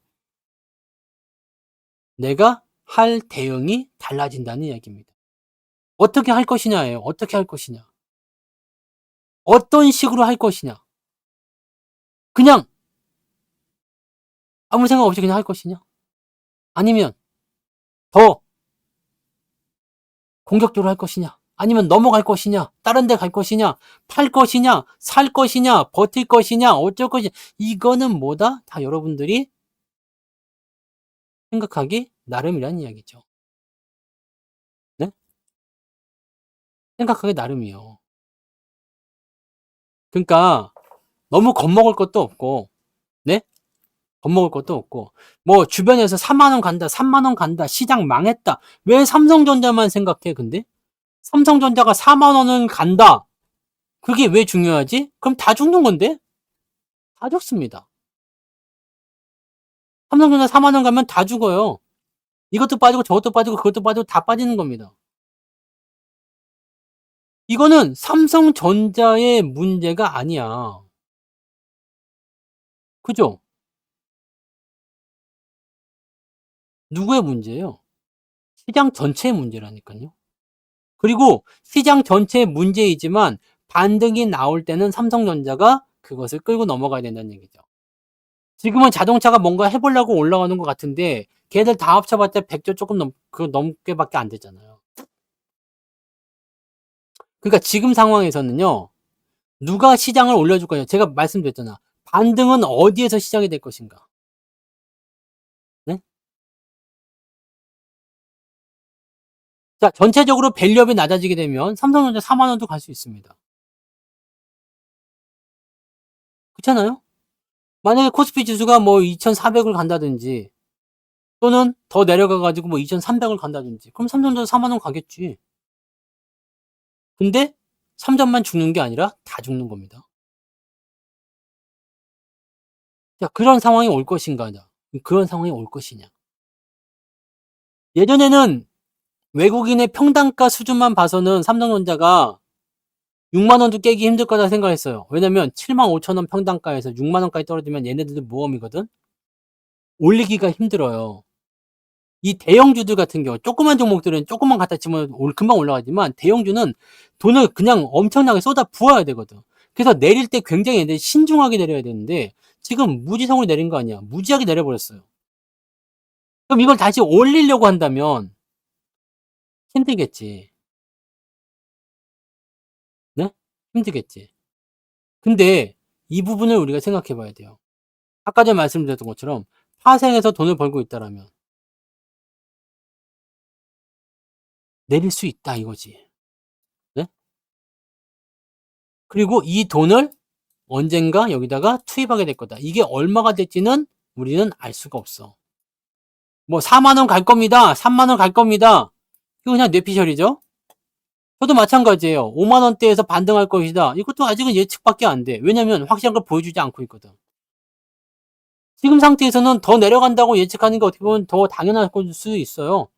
내가 할 대응이 달라진다는 이야기입니다. 어떻게 할 것이냐예요. 어떻게 할 것이냐. 어떤 식으로 할 것이냐. 그냥 아무 생각 없이 그냥 할 것이냐. 아니면 더 공격적으로 할 것이냐. 아니면 넘어갈 것이냐. 다른 데 갈 것이냐. 팔 것이냐. 살 것이냐. 버틸 것이냐. 어쩔 것이냐. 이거는 뭐다? 다 여러분들이 생각하기 나름이라는 이야기죠. 네? 생각하기 나름이요. 그러니까 너무 겁먹을 것도 없고, 네? 겁먹을 것도 없고, 뭐 주변에서 4만 원 간다, 3만 원 간다, 시장 망했다. 왜 삼성전자만 생각해? 근데 삼성전자가 4만 원은 간다. 그게 왜 중요하지? 그럼 다 죽는 건데? 다 죽습니다. 삼성전자 4만 원 가면 다 죽어요. 이것도 빠지고 저것도 빠지고 그것도 빠지고 다 빠지는 겁니다. 이거는 삼성전자의 문제가 아니야. 그죠? 누구의 문제예요? 시장 전체의 문제라니까요. 그리고 시장 전체의 문제이지만 반등이 나올 때는 삼성전자가 그것을 끌고 넘어가야 된다는 얘기죠. 지금은 자동차가 뭔가 해보려고 올라가는 것 같은데 걔들 다 합쳐봤자 100조 조금 넘게밖에 안 되잖아요. 그러니까 지금 상황에서는요. 누가 시장을 올려줄 거냐. 제가 말씀드렸잖아. 반등은 어디에서 시작이 될 것인가. 네? 자, 전체적으로 밸류업이 낮아지게 되면 삼성전자 4만 원도 갈 수 있습니다. 그렇잖아요? 만약에 코스피 지수가 뭐 2,400을 간다든지 또는 더 내려가 가지고 뭐 2,300을 간다든지 그럼 삼성전자 4만 원 가겠지. 근데 삼전만 죽는 게 아니라 다 죽는 겁니다. 자, 그런 상황이 올 것인가? 그런 상황이 올 것이냐? 예전에는 외국인의 평단가 수준만 봐서는 삼성전자가 6만 원도 깨기 힘들 거다 생각했어요. 왜냐면 7만 5천 원 평단가에서 6만 원까지 떨어지면 얘네들도 모험이거든. 올리기가 힘들어요. 이 대형주들 같은 경우 조그만 종목들은 조금만 갖다 치면 금방 올라가지만 대형주는 돈을 그냥 엄청나게 쏟아 부어야 되거든. 그래서 내릴 때 굉장히 얘네들이 신중하게 내려야 되는데 지금 무지성으로 내린 거 아니야. 무지하게 내려버렸어요. 그럼 이걸 다시 올리려고 한다면 힘들겠지. 네? 힘들겠지. 근데 이 부분을 우리가 생각해 봐야 돼요. 아까 전에 말씀드렸던 것처럼 파생해서 돈을 벌고 있다라면 내릴 수 있다 이거지. 네? 그리고 이 돈을 언젠가 여기다가 투입하게 될 거다. 이게 얼마가 될지는 우리는 알 수가 없어. 뭐 4만 원 갈 겁니다. 3만 원 갈 겁니다. 이거 그냥 뇌피셜이죠. 저도 마찬가지예요. 5만 원대에서 반등할 것이다. 이것도 아직은 예측밖에 안 돼. 왜냐면 확실한 걸 보여주지 않고 있거든. 지금 상태에서는 더 내려간다고 예측하는 게 어떻게 보면 더 당연할 수도 있어요.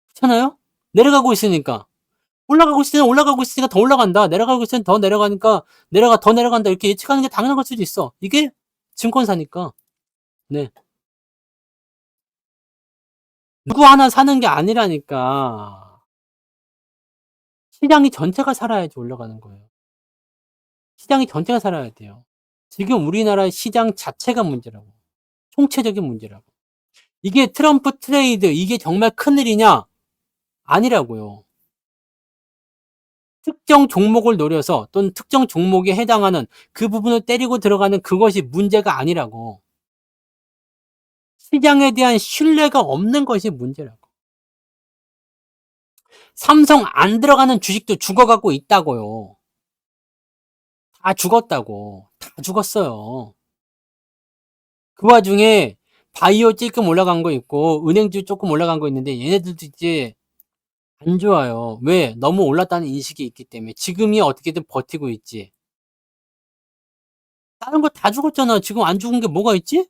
그렇잖아요? 내려가고 있으니까. 올라가고 있으니까 더 올라간다. 내려가고 있으면 더 내려가니까 더 내려간다. 이렇게 예측하는 게 당연한 걸 수도 있어. 이게 증권사니까. 네. 누구 하나 사는 게 아니라니까. 시장이 전체가 살아야지 올라가는 거예요. 시장이 전체가 살아야 돼요. 지금 우리나라의 시장 자체가 문제라고. 총체적인 문제라고. 이게 트럼프 트레이드, 이게 정말 큰일이냐? 아니라고요. 특정 종목을 노려서 또는 특정 종목에 해당하는 그 부분을 때리고 들어가는 그것이 문제가 아니라고. 시장에 대한 신뢰가 없는 것이 문제라고. 삼성 안 들어가는 주식도 죽어가고 있다고요. 다 죽었다고. 다 죽었어요. 그 와중에 바이오 조금 올라간 거 있고 은행주 조금 올라간 거 있는데 얘네들도 이제 안 좋아요. 왜? 너무 올랐다는 인식이 있기 때문에. 지금이 어떻게든 버티고 있지. 다른 거 다 죽었잖아. 지금 안 죽은 게 뭐가 있지?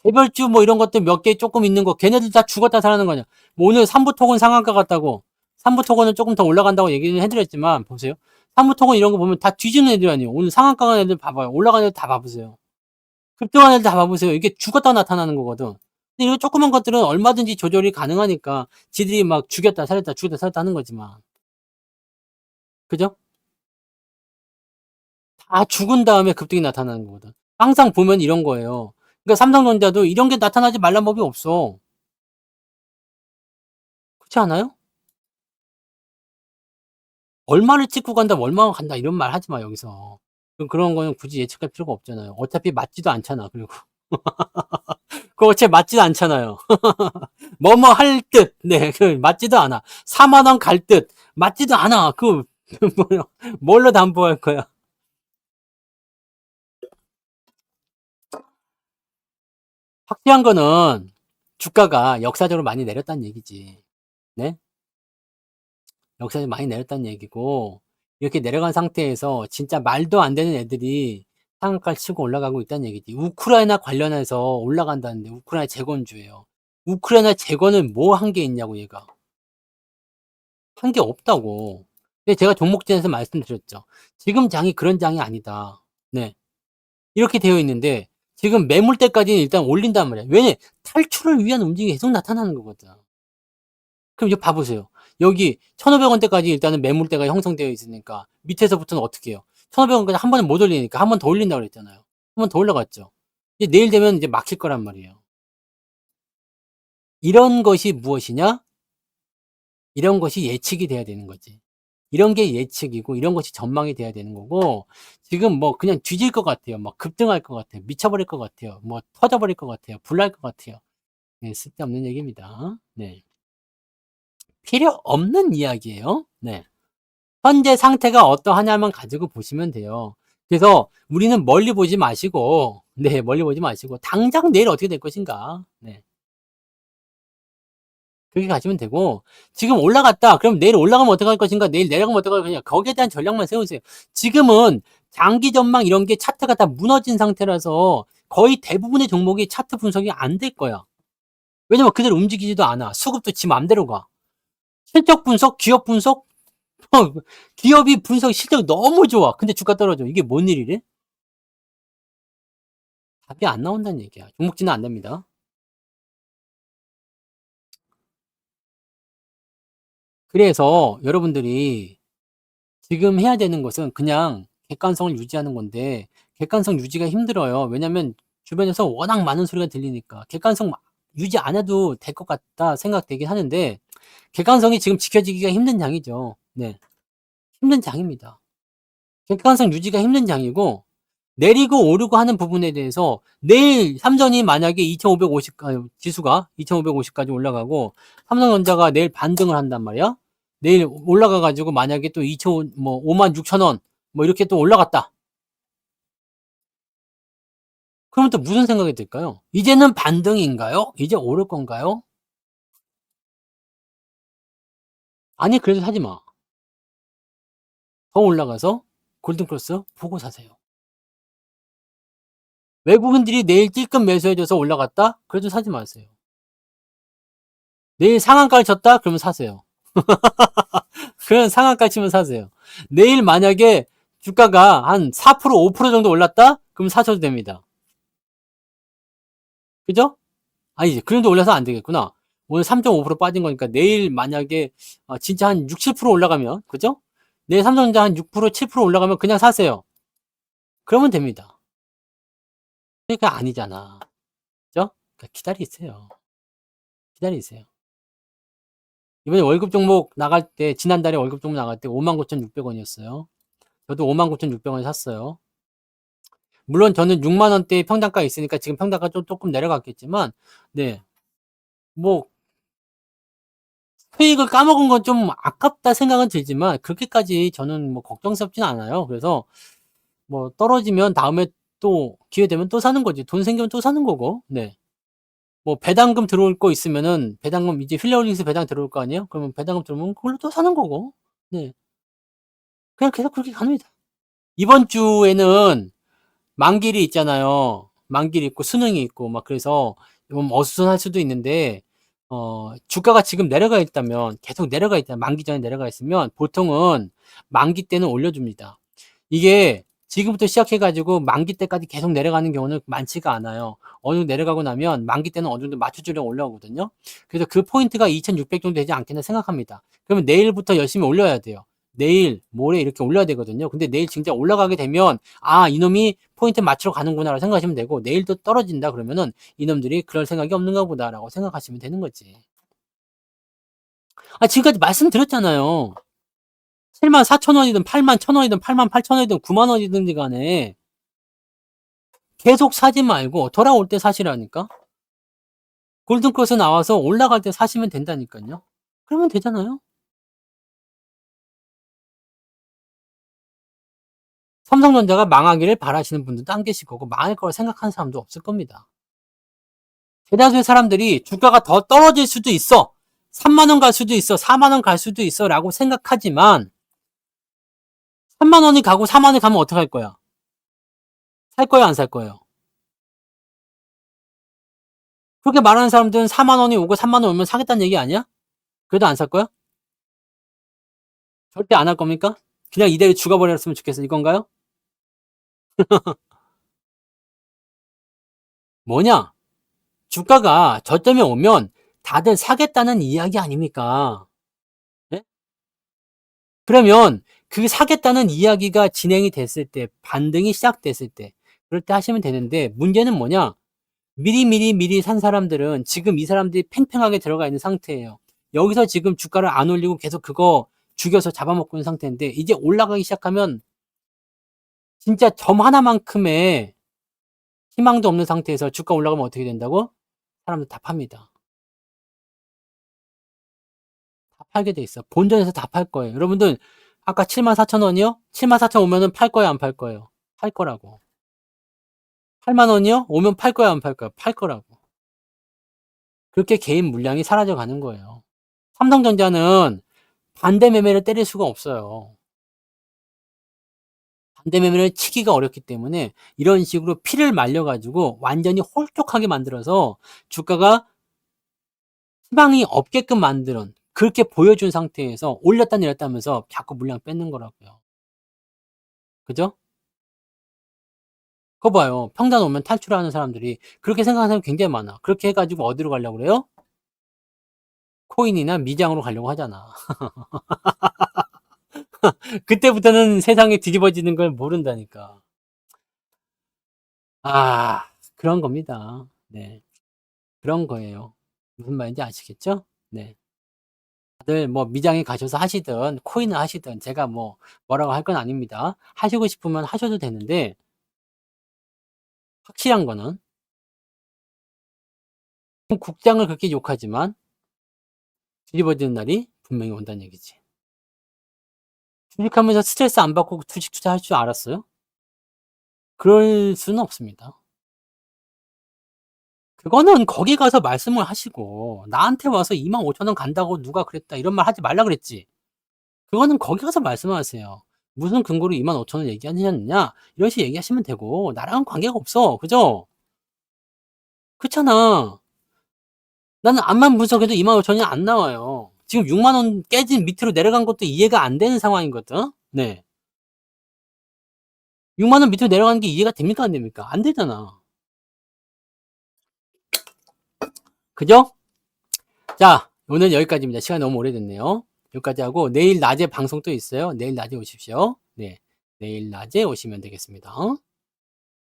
개별주 뭐 이런 것들 몇 개 조금 있는 거 걔네들 다 죽었다 살아나는 거냐. 뭐 오늘 삼부토건 상한가 같다고 삼부토건은 조금 더 올라간다고 얘기는 해드렸지만 보세요. 삼부토건 이런 거 보면 다 뒤지는 애들 아니에요. 오늘 상한가 간 애들 봐봐요. 올라가는 애들 다 봐보세요. 급등한 애들 다 봐보세요. 이게 죽었다 나타나는 거거든. 근데 이런 조그만 것들은 얼마든지 조절이 가능하니까 지들이 막 죽였다 살렸다 하는 거지만 그죠? 다 죽은 다음에 급등이 나타나는 거거든. 항상 보면 이런 거예요. 그러니까 삼성전자도 이런 게 나타나지 말란 법이 없어. 그렇지 않아요? 얼마를 찍고 간다, 얼마가 간다 이런 말 하지 마 여기서. 그런 거는 굳이 예측할 필요가 없잖아요. 어차피 맞지도 않잖아. 그리고 그거 어차피 맞지도 않잖아요. 뭐뭐 할 듯, 네, 그 맞지도 않아. 4만 원 갈 듯, 맞지도 않아. 그 뭘로 담보할 거야? 확실한 거는 주가가 역사적으로 많이 내렸다는 얘기지. 네? 역사에서 많이 내렸다는 얘기고, 이렇게 내려간 상태에서 진짜 말도 안 되는 애들이 상한가를 치고 올라가고 있다는 얘기지. 우크라이나 관련해서 올라간다는데 우크라이나 재건주예요. 우크라이나 재건은 뭐 한 게 있냐고 얘가. 한 게 없다고. 근데 제가 종목진에서 말씀드렸죠. 지금 장이 그런 장이 아니다. 네. 이렇게 되어 있는데 지금 매물대까지는 일단 올린단 말이야. 왜냐? 탈출을 위한 움직임이 계속 나타나는 거거든. 그럼 이제 봐보세요. 여기 1,500원대까지 일단은 매물대가 형성되어 있으니까 밑에서부터는 어떻게 해요? 1,500원까지 한 번에 못 올리니까 한 번 더 올린다고 그랬잖아요. 한 번 더 올라갔죠. 이제 내일 되면 이제 막힐 거란 말이에요. 이런 것이 무엇이냐? 이런 것이 예측이 돼야 되는 거지. 이런 게 예측이고 이런 것이 전망이 돼야 되는 거고, 지금 뭐 그냥 뒤질 것 같아요. 막 급등할 것 같아요. 미쳐버릴 것 같아요. 뭐 터져버릴 것 같아요. 불날 것 같아요. 네, 쓸데없는 얘기입니다. 네. 필요 없는 이야기예요. 네. 현재 상태가 어떠하냐만 가지고 보시면 돼요. 그래서 우리는 멀리 보지 마시고, 네, 멀리 보지 마시고, 당장 내일 어떻게 될 것인가. 네. 그렇게 가시면 되고, 지금 올라갔다. 그럼 내일 올라가면 어떡할 것인가? 내일 내려가면 어떡할 것인가? 거기에 대한 전략만 세우세요. 지금은 장기 전망 이런 게 차트가 다 무너진 상태라서 거의 대부분의 종목이 차트 분석이 안 될 거야. 왜냐면 그대로 움직이지도 않아. 수급도 지 맘대로 가. 실적 분석, 기업 분석, 기업이 분석 실적이 너무 좋아. 근데 주가 떨어져. 이게 뭔 일이래? 답이 안 나온다는 얘기야. 종목지는 안 됩니다. 그래서 여러분들이 지금 해야 되는 것은 그냥 객관성을 유지하는 건데, 객관성 유지가 힘들어요. 왜냐면 주변에서 워낙 많은 소리가 들리니까 객관성 유지 안 해도 될 것 같다 생각되긴 하는데, 객관성이 지금 지켜지기가 힘든 장이죠. 네, 힘든 장입니다. 객관성 유지가 힘든 장이고, 내리고 오르고 하는 부분에 대해서 내일 삼성이 만약에 2550, 지수가 2550까지 올라가고 삼성전자가 내일 반등을 한단 말이야. 내일 올라가 가지고 만약에 또 2천 뭐 56,000원 뭐 이렇게 또 올라갔다. 그러면 또 무슨 생각이 들까요? 이제는 반등인가요? 이제 오를 건가요? 아니, 그래도 사지 마. 더 올라가서 골든크로스 보고 사세요. 외국인들이 내일 찔끔 매수해줘서 올라갔다? 그래도 사지 마세요. 내일 상한가를 쳤다? 그러면 사세요. 그런 상한가 치면 사세요. 내일 만약에 주가가 한 4%, 5% 정도 올랐다? 그럼 사셔도 됩니다. 그죠? 아니지. 그 정도 올라서 안 되겠구나. 오늘 3.5% 빠진 거니까 내일 만약에 진짜 한 6, 7% 올라가면, 그죠? 내일 삼성전자 한 6%, 7% 올라가면 그냥 사세요. 그러면 됩니다. 그러니까 아니잖아. 그죠? 그러니까 기다리세요. 기다리세요. 이번에 월급 종목 나갈 때, 지난달에 월급 종목 나갈 때 59,600원이었어요. 저도 59,600원에 샀어요. 물론 저는 6만 원대의 평단가 있으니까 지금 평단가 좀 조금 내려갔겠지만, 네, 뭐 수익을 까먹은 건 좀 아깝다 생각은 들지만 그렇게까지 저는 뭐 걱정스럽진 않아요. 그래서 뭐 떨어지면 다음에 또 기회 되면 또 사는 거지. 돈 생기면 또 사는 거고. 네. 뭐 배당금 들어올 거 있으면은 배당금 이제 휠레올링스 배당 들어올 거 아니에요? 그러면 배당금 들어오면 그걸로 또 사는 거고. 네. 그냥 계속 그렇게 갑니다. 이번 주에는 만길이 있잖아요. 만길이 있고 수능이 있고 막 그래서 좀 어수선할 수도 있는데 주가가 지금 내려가 있다면 계속 내려가 있다 만기 전에 내려가 있으면 보통은 만기 때는 올려줍니다. 이게 지금부터 시작해 가지고 만기 때까지 계속 내려가는 경우는 많지가 않아요. 어느 정도 내려가고 나면 만기 때는 어느 정도 맞춰주려고 올라오거든요. 그래서 그 포인트가 2,600 정도 되지 않겠나 생각합니다. 그러면 내일부터 열심히 올려야 돼요. 내일, 모레 이렇게 올려야 되거든요. 근데 내일 진짜 올라가게 되면 이놈이 포인트 맞추러 가는구나라고 생각하시면 되고, 내일도 떨어진다 그러면은 이놈들이 그럴 생각이 없는가 보다라고 생각하시면 되는 거지. 지금까지 말씀드렸잖아요. 74,000원이든 81,000원이든 88,000원이든 90,000원이든 간에 계속 사지 말고 돌아올 때 사시라니까. 골든크로스 나와서 올라갈 때 사시면 된다니까요. 그러면 되잖아요. 삼성전자가 망하기를 바라시는 분들도 안 계실 거고 망할 거라 생각하는 사람도 없을 겁니다. 대다수의 사람들이 주가가 더 떨어질 수도 있어. 3만 원 갈 수도 있어, 4만 원 갈 수도 있어 라고 생각하지만 3만 원이 가고 4만 원이 가면 어떡할 거야? 살 거예요, 안 살 거예요? 그렇게 말하는 사람들은 4만 원이 오고 3만 원 오면 사겠다는 얘기 아니야? 그래도 안 살 거야? 절대 안 할 겁니까? 그냥 이대로 죽어버렸으면 좋겠어, 이건가요? 뭐냐? 주가가 저점에 오면 다들 사겠다는 이야기 아닙니까? 예? 그러면 그 사겠다는 이야기가 진행이 됐을 때, 반등이 시작됐을 때, 그럴 때 하시면 되는데, 문제는 뭐냐? 미리 산 사람들은 지금 이 사람들이 팽팽하게 들어가 있는 상태예요. 여기서 지금 주가를 안 올리고 계속 그거 죽여서 잡아먹고 있는 상태인데, 이제 올라가기 시작하면 진짜 점 하나만큼의 희망도 없는 상태에서 주가 올라가면 어떻게 된다고? 사람들 다 팝니다. 다 팔게 돼 있어. 본전에서 다 팔 거예요. 여러분들 아까 74,000원이요? 74,000원 오면은 팔 거예요, 안 팔 거예요? 팔 거라고. 8만 원이요? 오면 팔 거예요, 안 팔 거예요? 팔 거라고. 그렇게 개인 물량이 사라져 가는 거예요. 삼성전자는 반대 매매를 때릴 수가 없어요. 반대 매매를 치기가 어렵기 때문에 이런 식으로 피를 말려가지고 완전히 홀쭉하게 만들어서 주가가 희망이 없게끔 만드는, 그렇게 보여준 상태에서 올렸다 내렸다 하면서 자꾸 물량 뺏는 거라고요. 그죠? 그거 봐요. 평단 오면 탈출하는 사람들이 그렇게 생각하는 사람이 굉장히 많아. 그렇게 해가지고 어디로 가려고 그래요? 코인이나 미장으로 가려고 하잖아. 그때부터는 세상이 뒤집어지는 걸 모른다니까. 아, 그런 겁니다. 네. 그런 거예요. 무슨 말인지 아시겠죠? 네. 다들 뭐 미장에 가셔서 하시든 코인을 하시든 제가 뭐라고 할 건 아닙니다. 하시고 싶으면 하셔도 되는데 확실한 거는 국장을 그렇게 욕하지만 뒤집어지는 날이 분명히 온다는 얘기지. 주식하면서 스트레스 안 받고 주식 투자할 줄 알았어요? 그럴 수는 없습니다. 그거는 거기 가서 말씀을 하시고 나한테 와서 25,000원 간다고 누가 그랬다 이런 말 하지 말라 그랬지. 그거는 거기 가서 말씀하세요. 무슨 근거로 25,000원 얘기하느냐 이런 식으로 얘기하시면 되고 나랑은 관계가 없어. 그죠? 그렇잖아. 나는 앞만 분석해도 25,000원이 안 나와요. 지금 6만 원 깨진 밑으로 내려간 것도 이해가 안 되는 상황이거든. 네. 6만 원 밑으로 내려가는 게 이해가 됩니까 안 됩니까? 안 되잖아. 그죠? 자, 오늘 여기까지입니다. 시간이 너무 오래됐네요. 여기까지 하고 내일 낮에 방송 또 있어요. 내일 낮에 오십시오. 네. 내일 낮에 오시면 되겠습니다.